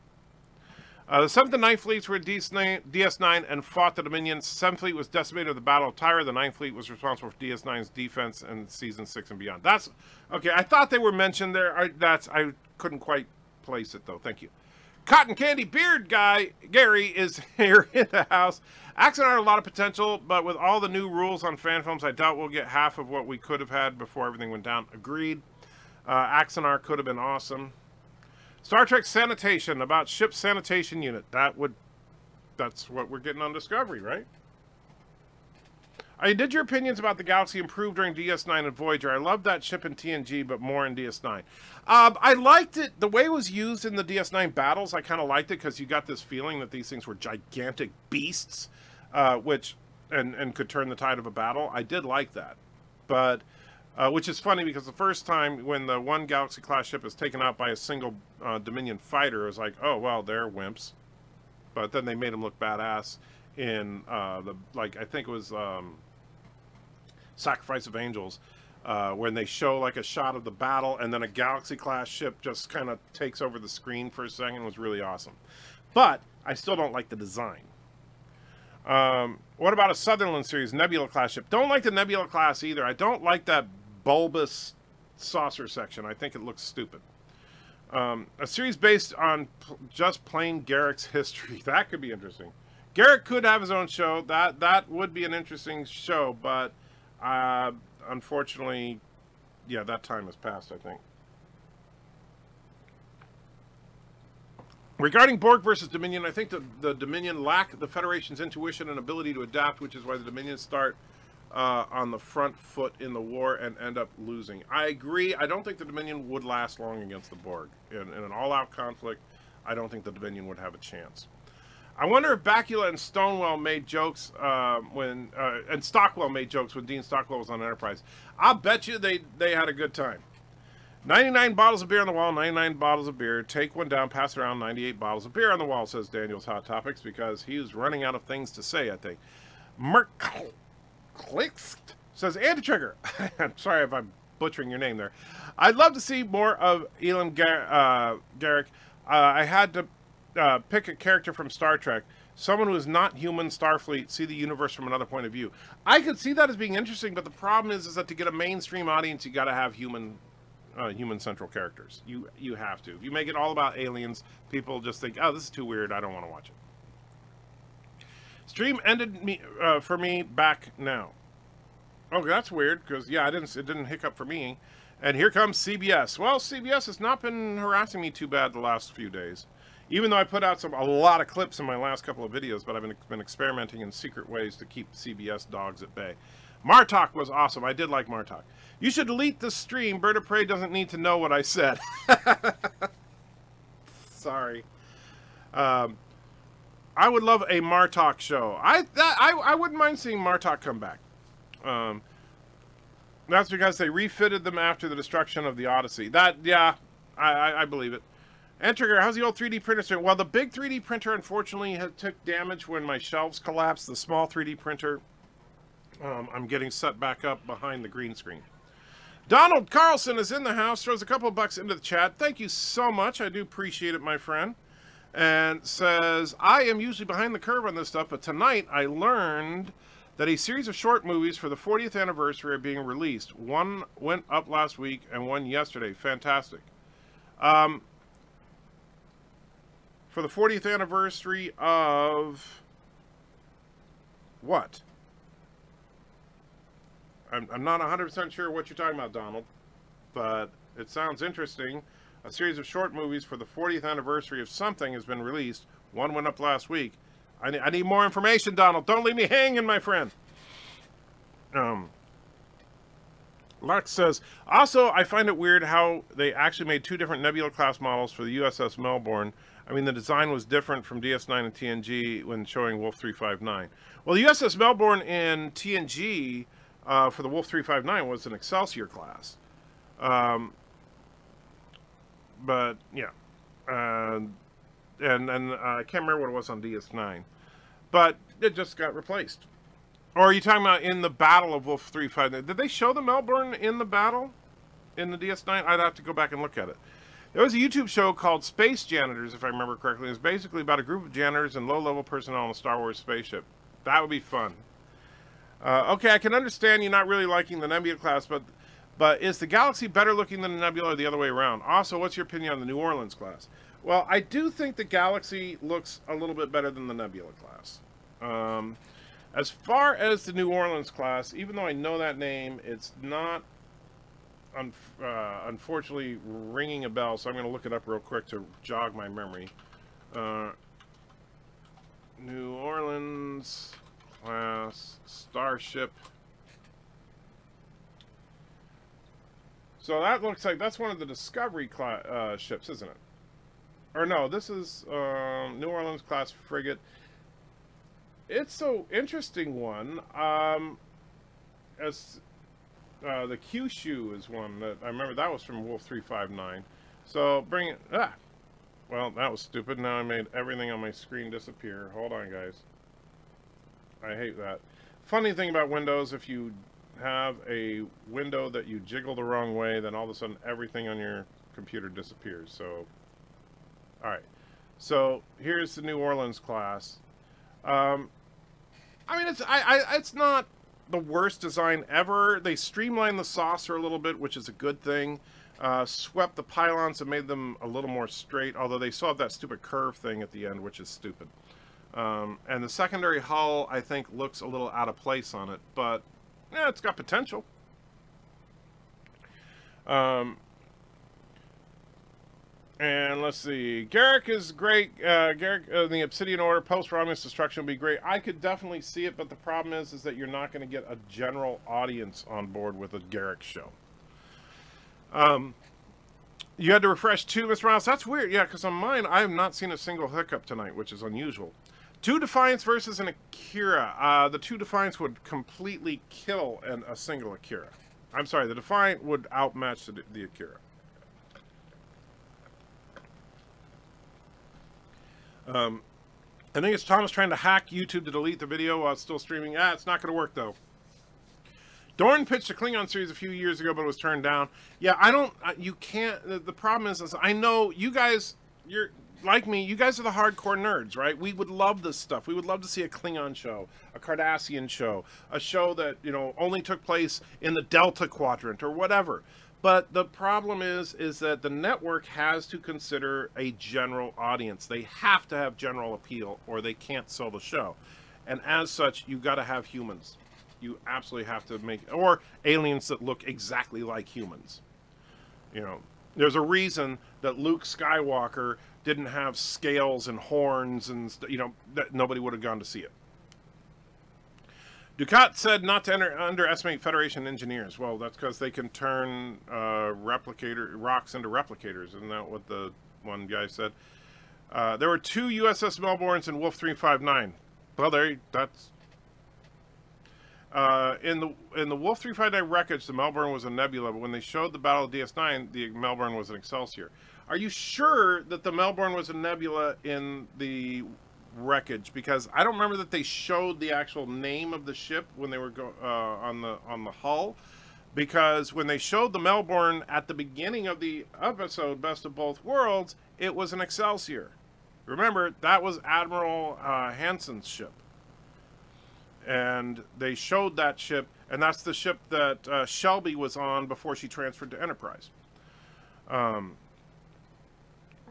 The 7th and 9th Fleets were at DS9 and fought the Dominion. 7th Fleet was decimated at the Battle of Tyra. The 9th Fleet was responsible for DS9's defense in Season 6 and beyond. Okay, I thought they were mentioned there. I couldn't quite place it, though. Thank you. Cotton Candy Beard Guy, Gary, is here in the house. Axonar had a lot of potential, but with all the new rules on fan films, I doubt we'll get half of what we could have had before everything went down. Agreed. Axonar could have been awesome. Star Trek Sanitation, about ship sanitation unit. That's what we're getting on Discovery, right? Did your opinions about the Galaxy improve during DS9 and Voyager? I loved that ship in TNG, but more in DS9. I liked it. The way it was used in the DS9 battles, I kind of liked it because you got this feeling that these things were gigantic beasts, which could turn the tide of a battle. I did like that. But, which is funny because the first time when the one Galaxy-class ship is taken out by a single Dominion fighter, it was like, oh, well, they're wimps. But then they made them look badass in, I think it was... Sacrifice of Angels, when they show like a shot of the battle and then a Galaxy-class ship just kind of takes over the screen for a second. Was really awesome. But I still don't like the design. What about a Sutherland series Nebula-class ship? Don't like the Nebula-class either. I don't like that bulbous saucer section. I think it looks stupid. A series based on just plain Garrick's history. That could be interesting. Garrick could have his own show. That would be an interesting show, but... unfortunately, yeah, that time has passed, I think. Regarding Borg versus Dominion, I think the Dominion lack the Federation's intuition and ability to adapt, which is why the Dominion start on the front foot in the war and end up losing. I agree. I don't think the Dominion would last long against the Borg. In an all-out conflict, I don't think the Dominion would have a chance. I wonder if Bakula and Stonewall made jokes and Stockwell made jokes when Dean Stockwell was on Enterprise. I'll bet you they had a good time. 99 bottles of beer on the wall, 99 bottles of beer. Take one down, pass it around, 98 bottles of beer on the wall, says Daniel's Hot Topics, because he was running out of things to say, I think. Merk Clicks says, Andy Trigger. I'm sorry if I'm butchering your name there. I'd love to see more of Elam Garrick. I had to pick a character from Star Trek, someone who is not human, Starfleet, see the universe from another point of view. I could see that as being interesting, but the problem is that to get a mainstream audience, you got to have human central characters. You have to. If you make it all about aliens, people just think, oh, this is too weird, I don't want to watch it. Stream ended for me back now. Okay, that's weird, because yeah, it didn't hiccup for me. And here comes CBS. Well, CBS has not been harassing me too bad the last few days. Even though I put out a lot of clips in my last couple of videos, but I've been experimenting in secret ways to keep CBS dogs at bay. Martok was awesome. I did like Martok. You should delete the stream. BIRDOPREY doesn't need to know what I said. Sorry. I would love a Martok show. I wouldn't mind seeing Martok come back. That's because they refitted them after the destruction of the Odyssey. Yeah, I believe it. Entrigger, how's the old 3D printer doing? Well, the big 3D printer, unfortunately, took damage when my shelves collapsed. The small 3D printer, I'm getting set back up behind the green screen. Donald Carlson is in the house, throws a couple bucks into the chat. Thank you so much. I do appreciate it, my friend. And says, I am usually behind the curve on this stuff, but tonight I learned that a series of short movies for the 40th anniversary are being released. One went up last week and one yesterday. Fantastic. For the 40th anniversary of what? I'm not 100% sure what you're talking about, Donald, but it sounds interesting. A series of short movies for the 40th anniversary of something has been released. One went up last week. I need more information, Donald. Don't leave me hanging, my friend. Lux says, also, I find it weird how they actually made two different Nebula-class models for the USS Melbourne. I mean, the design was different from DS9 and TNG when showing Wolf 359. Well, the USS Melbourne in TNG for the Wolf 359 was an Excelsior class. But, yeah. And I can't remember what it was on DS9. But it just got replaced. Or are you talking about in the Battle of Wolf 359? Did they show the Melbourne in the battle? In the DS9? I'd have to go back and look at it. There was a YouTube show called Space Janitors, if I remember correctly. It was basically about a group of janitors and low-level personnel on a Star Wars spaceship. That would be fun. Okay, I can understand you not really liking the Nebula class, but is the Galaxy better looking than the Nebula or the other way around? Also, what's your opinion on the New Orleans class? Well, I do think the Galaxy looks a little bit better than the Nebula class. As far as the New Orleans class, even though I know that name, it's not, unfortunately, ringing a bell, so I'm going to look it up real quick to jog my memory. New Orleans class Starship. So that looks like that's one of the Discovery ships, isn't it? Or no, this is New Orleans class frigate. It's an interesting one. As the Kyushu is one that I remember, that was from Wolf 359. So bring it. Well, that was stupid. Now I made everything on my screen disappear. Hold on, guys. I hate that. Funny thing about Windows, if you have a window that you jiggle the wrong way, then all of a sudden everything on your computer disappears. So, all right. So here's the New Orleans class. I mean, it's not the worst design ever. They streamlined the saucer a little bit, which is a good thing. Swept the pylons and made them a little more straight, although they still have that stupid curve thing at the end, which is stupid. And the secondary hull, I think, looks a little out of place on it, but yeah, it's got potential. And let's see. Garrick is great. Garrick, the Obsidian Order, post-Romulus destruction will be great. I could definitely see it, but the problem is that you're not going to get a general audience on board with a Garrick show. You had to refresh too, Mr. Miles. That's weird. Yeah, because on mine, I have not seen a single hiccup tonight, which is unusual. 2 Defiance versus an Akira. The 2 Defiance would completely kill a single Akira. I'm sorry, the Defiant would outmatch the Akira. I think it's Thomas trying to hack YouTube to delete the video while it's still streaming. It's not going to work, though. Dorn pitched a Klingon series a few years ago, but it was turned down. Yeah, I don't... you can't... The problem is I know you guys... You're... Like me, you guys are the hardcore nerds, right? We would love this stuff. We would love to see a Klingon show, a Cardassian show, a show that, you know, only took place in the Delta Quadrant or whatever. But the problem is that the network has to consider a general audience. They have to have general appeal or they can't sell the show. And as such, you've got to have humans. You absolutely have to make... Or aliens that look exactly like humans. You know, there's a reason that Luke Skywalker didn't have scales and horns and, you know, that nobody would have gone to see it. Ducat said not to underestimate Federation engineers. Well, that's because they can turn rocks into replicators. Isn't that what the one guy said? There were 2 USS Melbournes in Wolf 359. Well, that's... in the Wolf 359 wreckage, the Melbourne was a Nebula, but when they showed the Battle of DS9, the Melbourne was an Excelsior. Are you sure that the Melbourne was a Nebula in the wreckage? Because I don't remember that they showed the actual name of the ship when they were on the hull. Because when they showed the Melbourne at the beginning of the episode, Best of Both Worlds, it was an Excelsior. Remember, that was Admiral Hansen's ship. And they showed that ship, and that's the ship that Shelby was on before she transferred to Enterprise.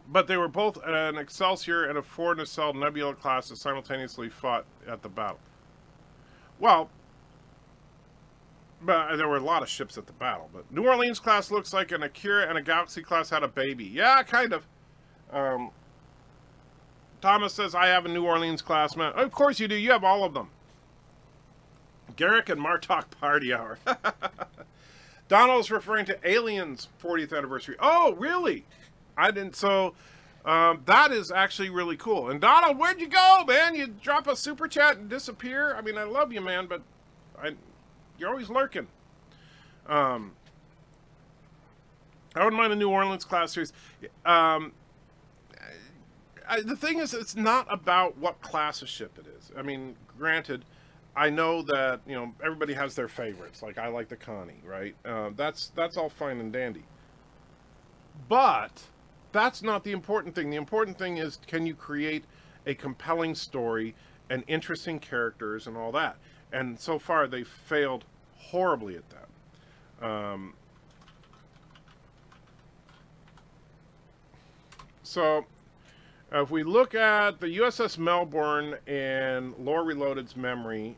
But they were both an Excelsior and a 4 nacelle Nebula class that simultaneously fought at the battle. Well, but there were a lot of ships at the battle. But New Orleans class looks like an Akira and a Galaxy class had a baby. Yeah, kind of. Thomas says, I have a New Orleans class, man. Of course you do. You have all of them. Garrick and Martok Party Hour. Donald's referring to Aliens 40th anniversary. Oh, really? I didn't. So that is actually really cool. And Donald, where'd you go, man? You drop a super chat and disappear. I mean, I love you, man, but you're always lurking. I wouldn't mind a New Orleans class series. The thing is, it's not about what class of ship it is. I mean, granted, I know that, you know, everybody has their favorites. Like, I like the Connie, right? That's all fine and dandy. But that's not the important thing. The important thing is, can you create a compelling story and interesting characters and all that? And so far, they've failed horribly at that. So If we look at the USS Melbourne in Lore Reloaded's memory,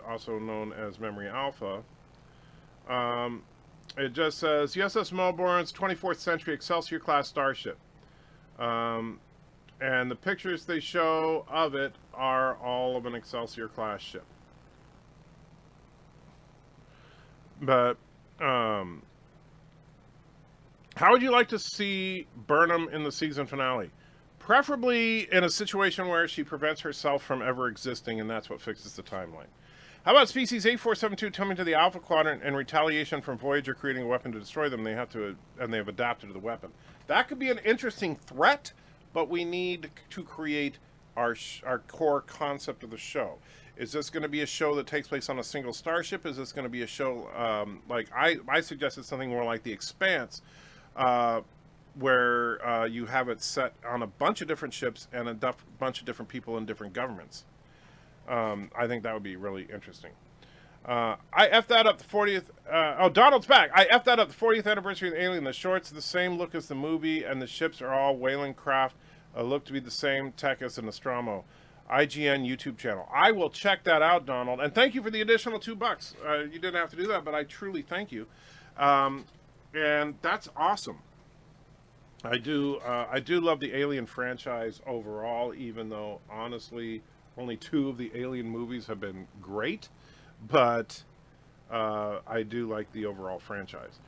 also known as Memory Alpha, it just says USS Melbourne's 24th century Excelsior class starship. And the pictures they show of it are all of an Excelsior class ship. But how would you like to see Burnham in the season finale? Preferably in a situation where she prevents herself from ever existing, and that's what fixes the timeline. How about Species 8472 coming to the Alpha Quadrant in retaliation from Voyager creating a weapon to destroy them? They have adapted to the weapon. That could be an interesting threat, but we need to create our core concept of the show. Is this going to be a show that takes place on a single starship? Is this going to be a show like I suggested something more like The Expanse, where you have it set on a bunch of different ships and a bunch of different people in different governments. I think that would be really interesting. I effed that up the 40th... oh, Donald's back! I effed that up the 40th anniversary of Alien. The shorts are the same look as the movie, and the ships are all whaling craft. Look to be the same tech as the Nostromo. IGN YouTube channel. I will check that out, Donald. And thank you for the additional $2. You didn't have to do that, but I truly thank you. And that's awesome. I do love the Alien franchise overall, even though, honestly, only 2 of the Alien movies have been great. But I do like the overall franchise.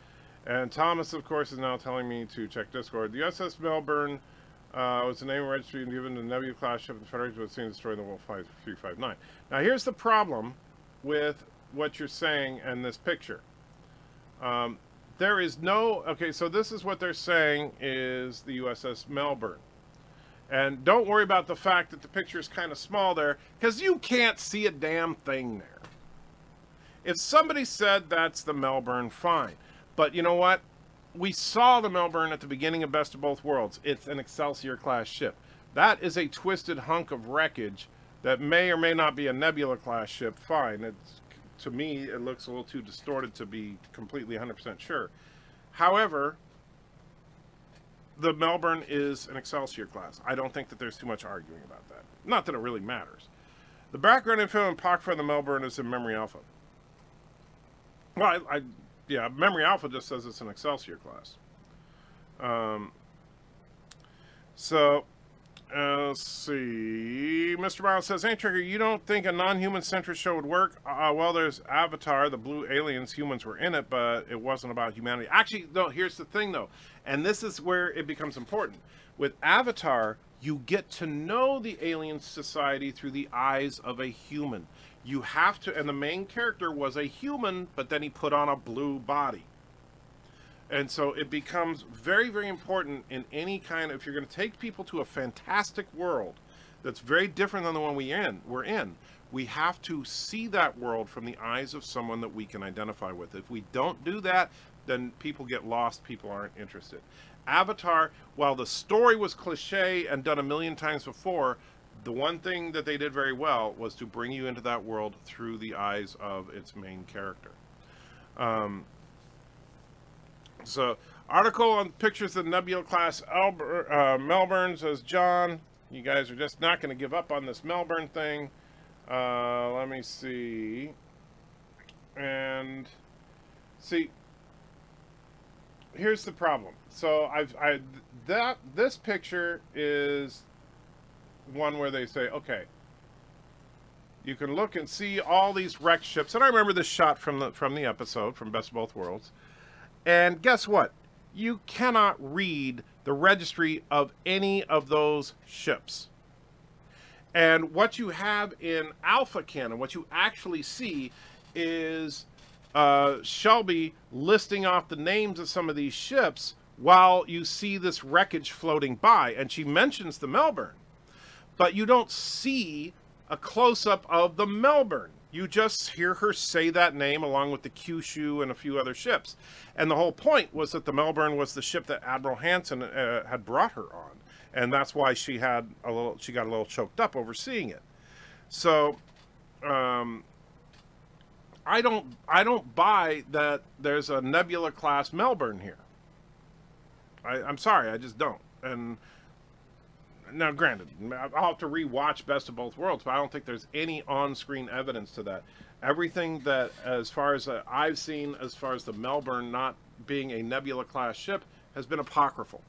And Thomas, of course, is now telling me to check Discord. The USS Melbourne was the name registry and given the Nebula class ship. The Federation was seen destroying the Wolf 5359. Now, here's the problem with what you're saying in this picture. There is no... Okay, so this is what they're saying is the USS Melbourne. And don't worry about the fact that the picture is kind of small there, because you can't see a damn thing there. If somebody said that's the Melbourne, fine. But you know what? We saw the Melbourne at the beginning of Best of Both Worlds. It's an Excelsior-class ship. That is a twisted hunk of wreckage that may or may not be a Nebula-class ship. Fine. It's, to me, it looks a little too distorted to be completely 100% sure. However, the Melbourne is an Excelsior class. I don't think that there's too much arguing about that. Not that it really matters. The background info and POC for the Melbourne is in Memory Alpha. Well, yeah, Memory Alpha just says it's an Excelsior class. Let's see. Mr. Miles says, "Hey, Trigger, you don't think a non-human centric show would work?" Well, there's Avatar, the blue aliens. Humans were in it, but it wasn't about humanity. Actually, no, here's the thing, though. And this is where it becomes important. With Avatar, you get to know the alien society through the eyes of a human. You have to, and the main character was a human, but then he put on a blue body. And so it becomes very, very important in any kind of, if you're going to take people to a fantastic world that's very different than the one we're in, we have to see that world from the eyes of someone that we can identify with. If we don't do that, then people get lost, people aren't interested. Avatar, while the story was cliche and done a million times before, the one thing that they did very well was to bring you into that world through the eyes of its main character. So, article on pictures of Nebula class Melbourne, says John. You guys are just not going to give up on this Melbourne thing. Let me see. And see, here's the problem. So this picture is one where they say, okay, you can look and see all these wrecked ships. And I remember this shot from the episode from Best of Both Worlds. And guess what? You cannot read the registry of any of those ships. And what you have in Alpha Canon, what you actually see is Shelby listing off the names of some of these ships while you see this wreckage floating by. And she mentions the Melbourne. But you don't see a close-up of the Melbourne. You just hear her say that name along with the Kyushu and a few other ships. And the whole point was that the Melbourne was the ship that Admiral Hansen had brought her on. And that's why she got a little choked up over seeing it. So I don't buy that there's a Nebula class Melbourne here. I'm sorry, I just don't. And Now, granted, I'll have to rewatch Best of Both Worlds, but I don't think there's any on-screen evidence to that. Everything that, as far as I've seen, as far as the Melbourne not being a Nebula-class ship, has been apocryphal.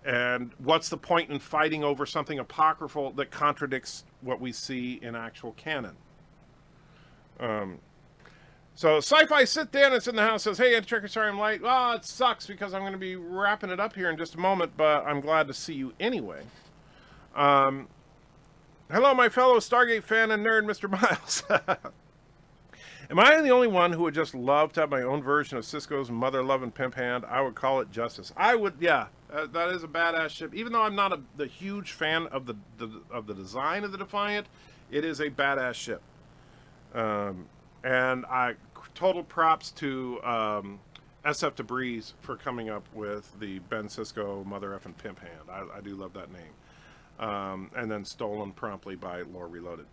And what's the point in fighting over something apocryphal that contradicts what we see in actual canon? So Sci-Fi Sit Down is in the house, says, hey, Anti-Trekker, sorry I'm late. Well, it sucks because I'm going to be wrapping it up here in just a moment, but I'm glad to see you anyway. Hello, my fellow Stargate fan and nerd, Mr. Miles. Am I the only one who would just love to have my own version of Cisco's mother-loving pimp hand? I would call it Justice. I would, yeah. That is a badass ship. Even though I'm not the huge fan of the design of the Defiant, it is a badass ship. And total props to SF Debris for coming up with the Ben Sisko mother effing pimp hand. I do love that name. And then stolen promptly by Lore Reloaded.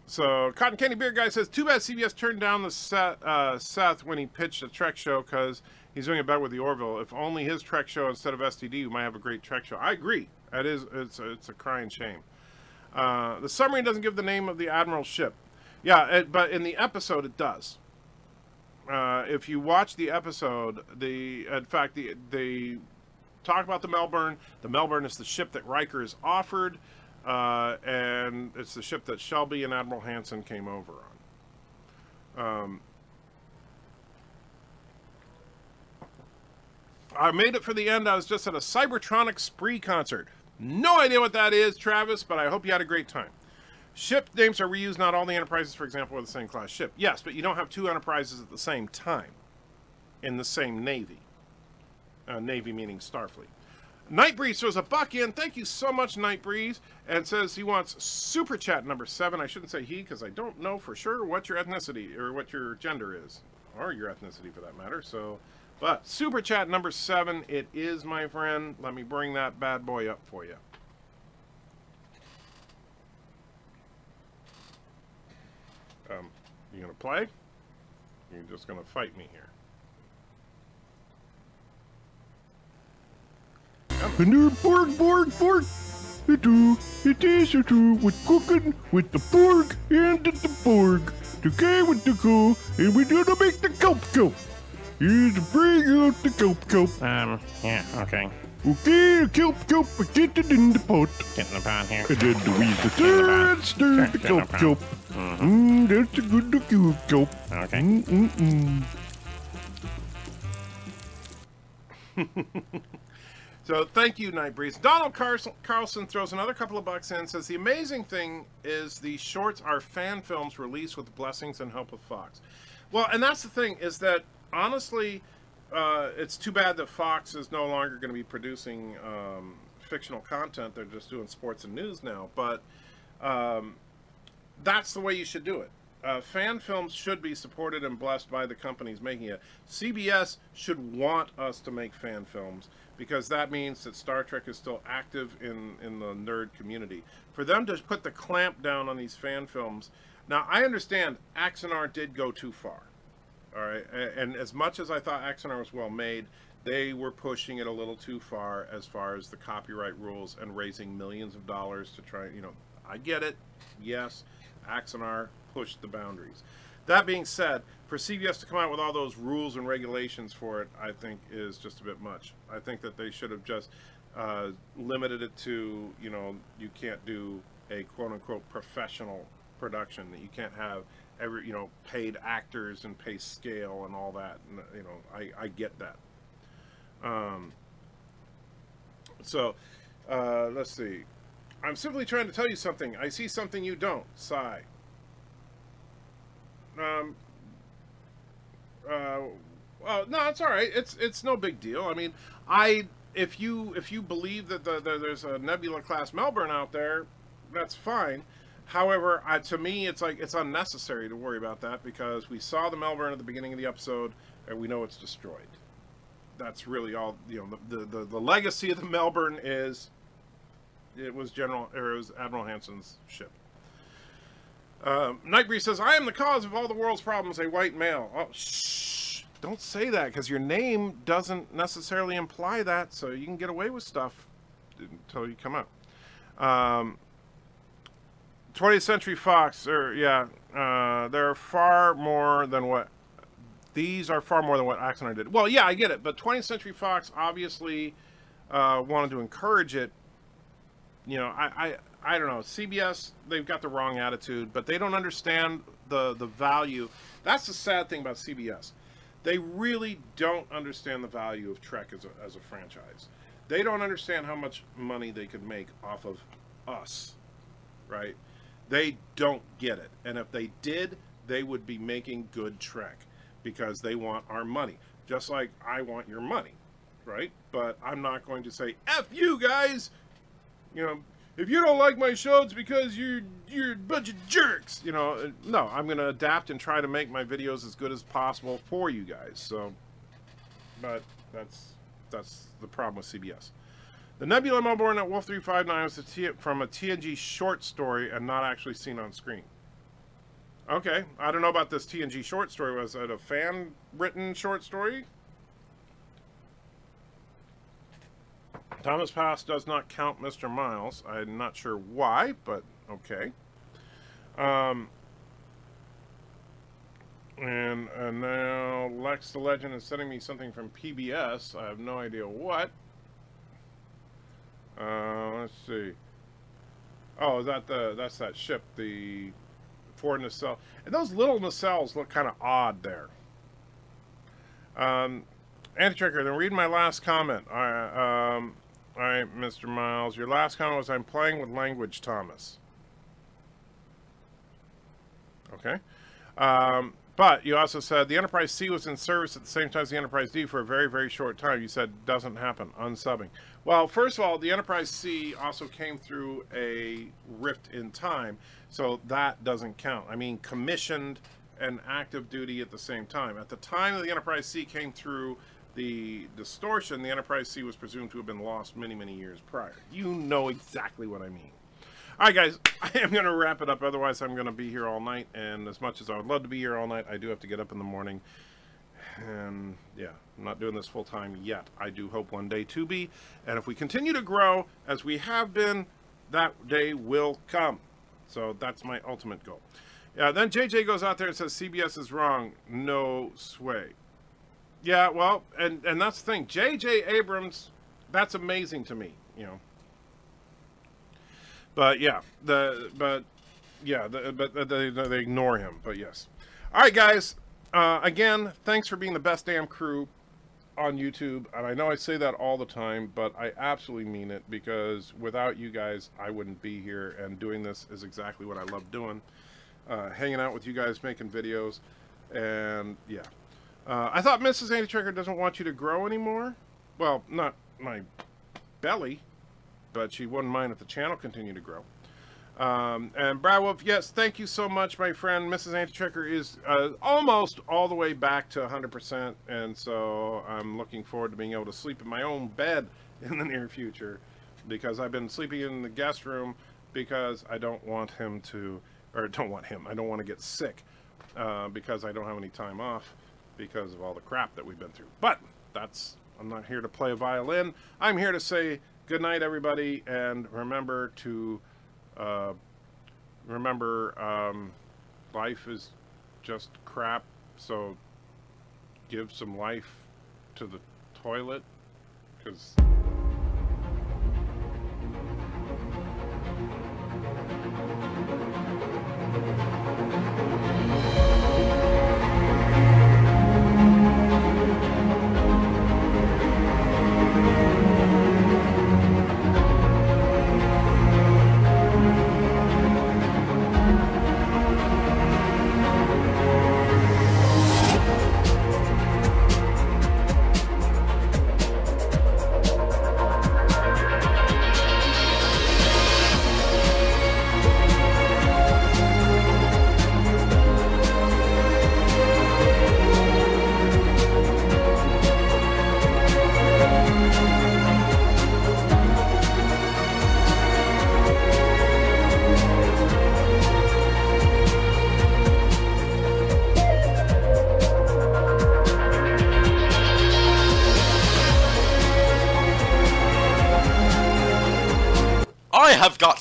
So Cotton Candy Beer Guy says, too bad CBS turned down the Seth when he pitched a Trek show because he's doing it better with the Orville. If only his Trek show instead of STD, we might have a great Trek show. I agree. It's a crying shame. The submarine doesn't give the name of the Admiral's ship. Yeah, but in the episode it does. If you watch the episode, in fact, they talk about the Melbourne. The Melbourne is the ship that Riker is offered, and it's the ship that Shelby and Admiral Hansen came over on. I made it for the end. I was just at a Cybertronic Spree concert. No idea what that is, Travis, but I hope you had a great time. Ship names are reused. Not all the Enterprises, for example, are the same class ship. Yes, but you don't have two Enterprises at the same time in the same Navy. Navy meaning Starfleet. Nightbreeze throws a buck in. Thank you so much, Nightbreeze. And says he wants Super Chat number 7. I shouldn't say he because I don't know for sure what your ethnicity or what your gender is. Or your ethnicity for that matter. So, but Super Chat number 7 it is, my friend. Let me bring that bad boy up for you. You gonna play? You're just gonna fight me here. And you're Borg. It is a two with cooking with the Borg and the Borg. The guy with the go, and we're gonna make the kelp. Here's to bring out the kelp. Yeah, okay. Okay, kelp, get it in the pot. Get in the pot here. And then the wheeze the stir the kelp. That's a good kelp. Okay. So thank you, Nightbreeze. Donald Carlson throws another couple of bucks in and says, the amazing thing is the shorts are fan films released with blessings and help of Fox. Well, and that's the thing, is that, honestly, it's too bad that Fox is no longer going to be producing fictional content. They're just doing sports and news now. But that's the way you should do it. Fan films should be supported and blessed by the companies making it. CBS should want us to make fan films because that means that Star Trek is still active in the nerd community. For them to put the clamp down on these fan films, now I understand Axanar did go too far. All right, and as much as I thought Axanar was well made, they were pushing it a little too far as the copyright rules and raising millions of dollars to try, I get it. Yes, Axanar pushed the boundaries. That being said, for CBS to come out with all those rules and regulations for it, I think is just a bit much. I think that they should have just limited it to, you can't do a quote-unquote professional production, that you can't have every, paid actors and pay scale and all that. And, I get that. Let's see. I'm simply trying to tell you something. I see something you don't. Sigh. Well, no, it's all right. It's no big deal. I mean, if you believe that there's a Nebula class Melbourne out there, that's fine. However, to me, it's like it's unnecessary to worry about that because we saw the Melbourne at the beginning of the episode, and we know it's destroyed. That's really all. The legacy of the Melbourne is it was Admiral Hansen's ship. Nightbreeze says, I am the cause of all the world's problems, a white male. Oh, shh. don't say that, because your name doesn't necessarily imply that, so you can get away with stuff until you come out. 20th Century Fox, there are far more than what... These are far more than what Axonar did. Well, yeah, I get it, but 20th Century Fox obviously wanted to encourage it. You know, I don't know. CBS, they've got the wrong attitude, but they don't understand the value. That's the sad thing about CBS. They really don't understand the value of Trek as a franchise. They don't understand how much money they could make off of us, right? They don't get it. And if they did, they would be making good Trek, because they want our money. Just like I want your money, right? But I'm not going to say, F you guys! You know, if you don't like my show, it's because you're a bunch of jerks. You know, no, I'm going to adapt and try to make my videos as good as possible for you guys. So, but that's the problem with CBS. The Nebula Melbourne at Wolf 359 was from a TNG short story and not actually seen on screen. Okay, I don't know about this TNG short story. Was it a fan-written short story? Thomas Pass does not count Mr. Miles. I'm not sure why, but okay. And now Lex the Legend is sending me something from PBS. I have no idea what. Let's see. Oh, that's that ship, the Ford nacelle. And those little nacelles look kind of odd there. Anti-Tricker, then read my last comment. All right, Mr. Miles. Your last comment was, I'm playing with language, Thomas. Okay. But you also said the Enterprise C was in service at the same time as the Enterprise D for a very, very short time. You said doesn't happen, unsubbing. Well, first of all, the Enterprise C also came through a rift in time, so that doesn't count. I mean, commissioned and active duty at the same time. At the time that the Enterprise C came through the distortion, the Enterprise C was presumed to have been lost many, many years prior. You know exactly what I mean. All right, guys, I am going to wrap it up. Otherwise, I'm going to be here all night. And as much as I would love to be here all night, I do have to get up in the morning. And, yeah, I'm not doing this full time yet. I do hope one day to be. And if we continue to grow as we have been, that day will come. So that's my ultimate goal. Then JJ goes out there and says CBS is wrong. No sway. Yeah, well, and that's the thing. JJ Abrams, that's amazing to me, you know. But yeah, they ignore him. But yes. All right, guys. Again, thanks for being the best damn crew on YouTube. And I know I say that all the time, but I absolutely mean it, because without you guys, I wouldn't be here. And doing this is exactly what I love doing. Hanging out with you guys, making videos, and yeah. I thought Mrs. Anti-Tracker doesn't want you to grow anymore. Well, not my belly, but she wouldn't mind if the channel continued to grow. And Brad Wolf, yes, thank you so much, my friend. Mrs. Anti-Tracker is almost all the way back to 100%, and so I'm looking forward to being able to sleep in my own bed in the near future, because I've been sleeping in the guest room because I don't want him to, or don't want him, I don't want to get sick, because I don't have any time off because of all the crap that we've been through. But I'm not here to play a violin. I'm here to say good night, everybody, and remember to life is just crap, so give some life to the toilet, because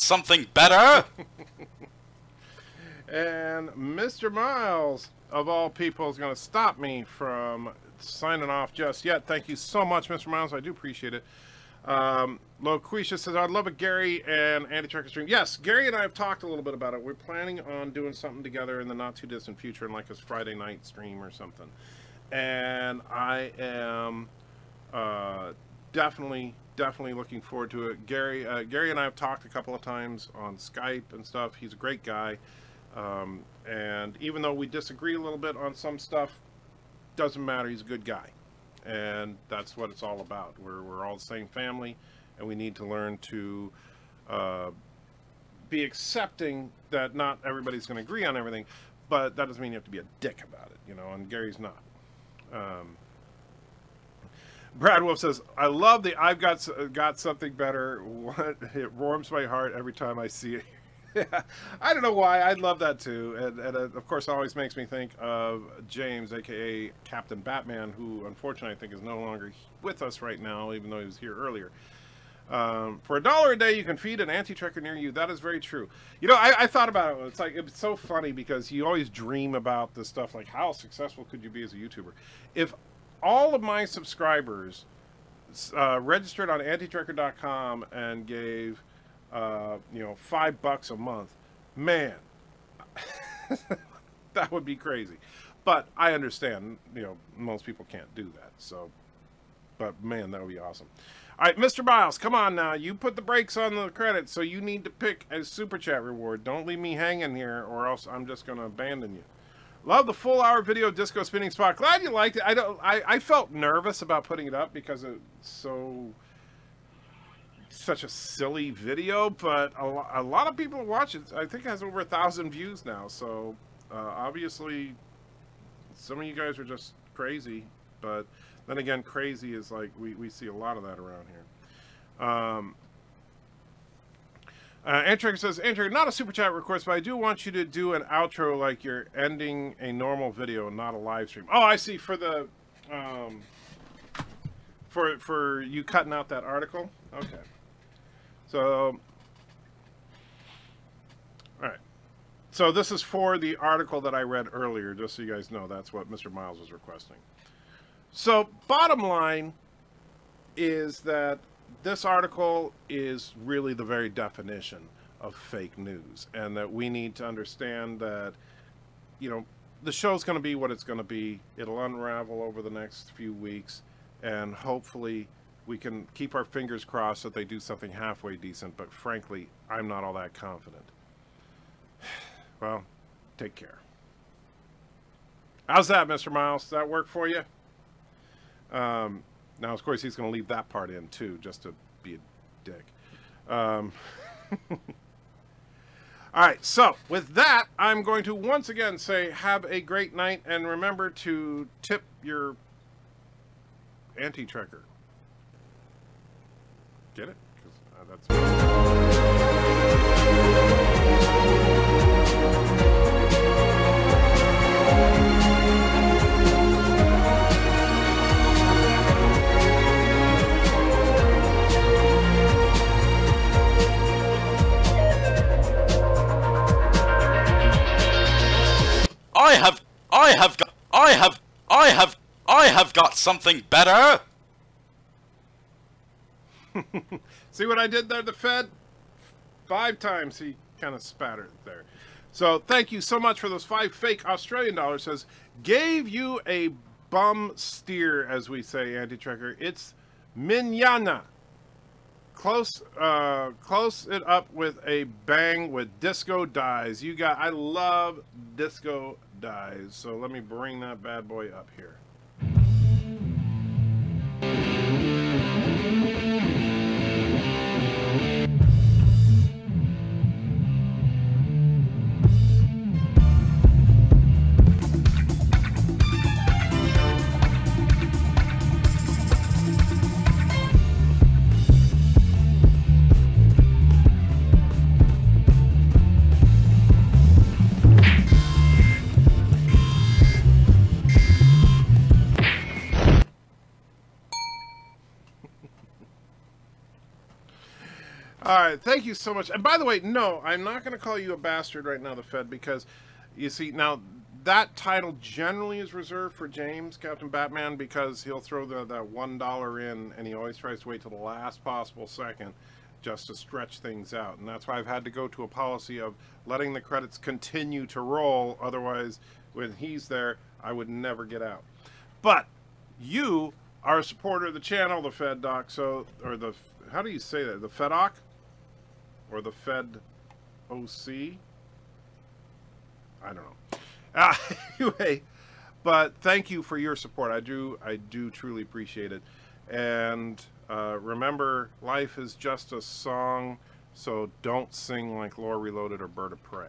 got something better? And Mr. Miles, of all people, is going to stop me from signing off just yet. Thank you so much, Mr. Miles. I do appreciate it. Loquisha says, I'd love a Gary and Anti-Trucker stream. Yes, Gary and I have talked a little bit about it. We're planning on doing something together in the not-too-distant future, in like a Friday night stream or something. And I am definitely looking forward to it. Gary and I have talked a couple of times on Skype and stuff. He's a great guy. And even though we disagree a little bit on some stuff, doesn't matter. He's a good guy. And that's what it's all about. We're all the same family, and we need to learn to be accepting that not everybody's going to agree on everything, but that doesn't mean you have to be a dick about it, you know, and Gary's not. Brad Wolf says, I love the I've got something better. It warms my heart every time I see it. I don't know why. I love that too, and of course always makes me think of James, aka Captain Batman, who unfortunately I think is no longer with us right now, even though he was here earlier. For $1 a day you can feed an anti-trucker near you. That is very true. You know, I thought about it. It's like, it's so funny because you always dream about this stuff, like how successful could you be as a YouTuber? If all of my subscribers registered on antitrucker.com and gave you know, $5 a month, man, that would be crazy. But I understand, you know, most people can't do that. So, but man, that would be awesome. All right, Mr. Miles, come on now. You put the brakes on the credits, so you need to pick a super chat reward. Don't leave me hanging here, or else I'm just going to abandon you. Love the full-hour video disco spinning spot. Glad you liked it. I felt nervous about putting it up because it's such a silly video, but a lot of people watch it. I think it has over 1,000 views now, so obviously some of you guys are just crazy, but then again, crazy is like, we see a lot of that around here. Andrew says, Andrew, not a super chat request, but I do want you to do an outro like you're ending a normal video, not a live stream. Oh, I see. For the for you cutting out that article. Okay. So, all right. So this is for the article that I read earlier, just so you guys know. That's what Mr. Miles was requesting. So, bottom line is that this article is really the very definition of fake news, and that we need to understand that, you know, the show's going to be what it's going to be. It'll unravel over the next few weeks, and hopefully we can keep our fingers crossed that they do something halfway decent, but frankly, I'm not all that confident. Well, take care. How's that, Mr. Miles? Does that work for you? Now, of course, he's going to leave that part in, too, just to be a dick. All right, so with that, I'm going to once again say have a great night, and remember to tip your anti-trucker. Get it? 'Cause, that's... I have got something better. See what I did there, the Fed? 5 times he kind of spattered there. So thank you so much for those 5 fake Australian dollars. Says, gave you a bum steer, as we say, anti-trucker. It's Minyana. Close it up with a bang with disco dies. You got, I love disco dies. So let me bring that bad boy up here. All right, thank you so much. And by the way, no, I'm not going to call you a bastard right now, the Fed, because you see, now that title generally is reserved for James, Captain Batman, because he'll throw that $1 in, and he always tries to wait till the last possible second just to stretch things out. And that's why I've had to go to a policy of letting the credits continue to roll. Otherwise, when he's there, I would never get out. But you are a supporter of the channel, the Fed Doc, so, or the, how do you say that? The Fedoc? Or the Fed OC? I don't know. Anyway, but thank you for your support. I do truly appreciate it. And remember, life is just a song, so don't sing like Lore Reloaded or Bird of Prey.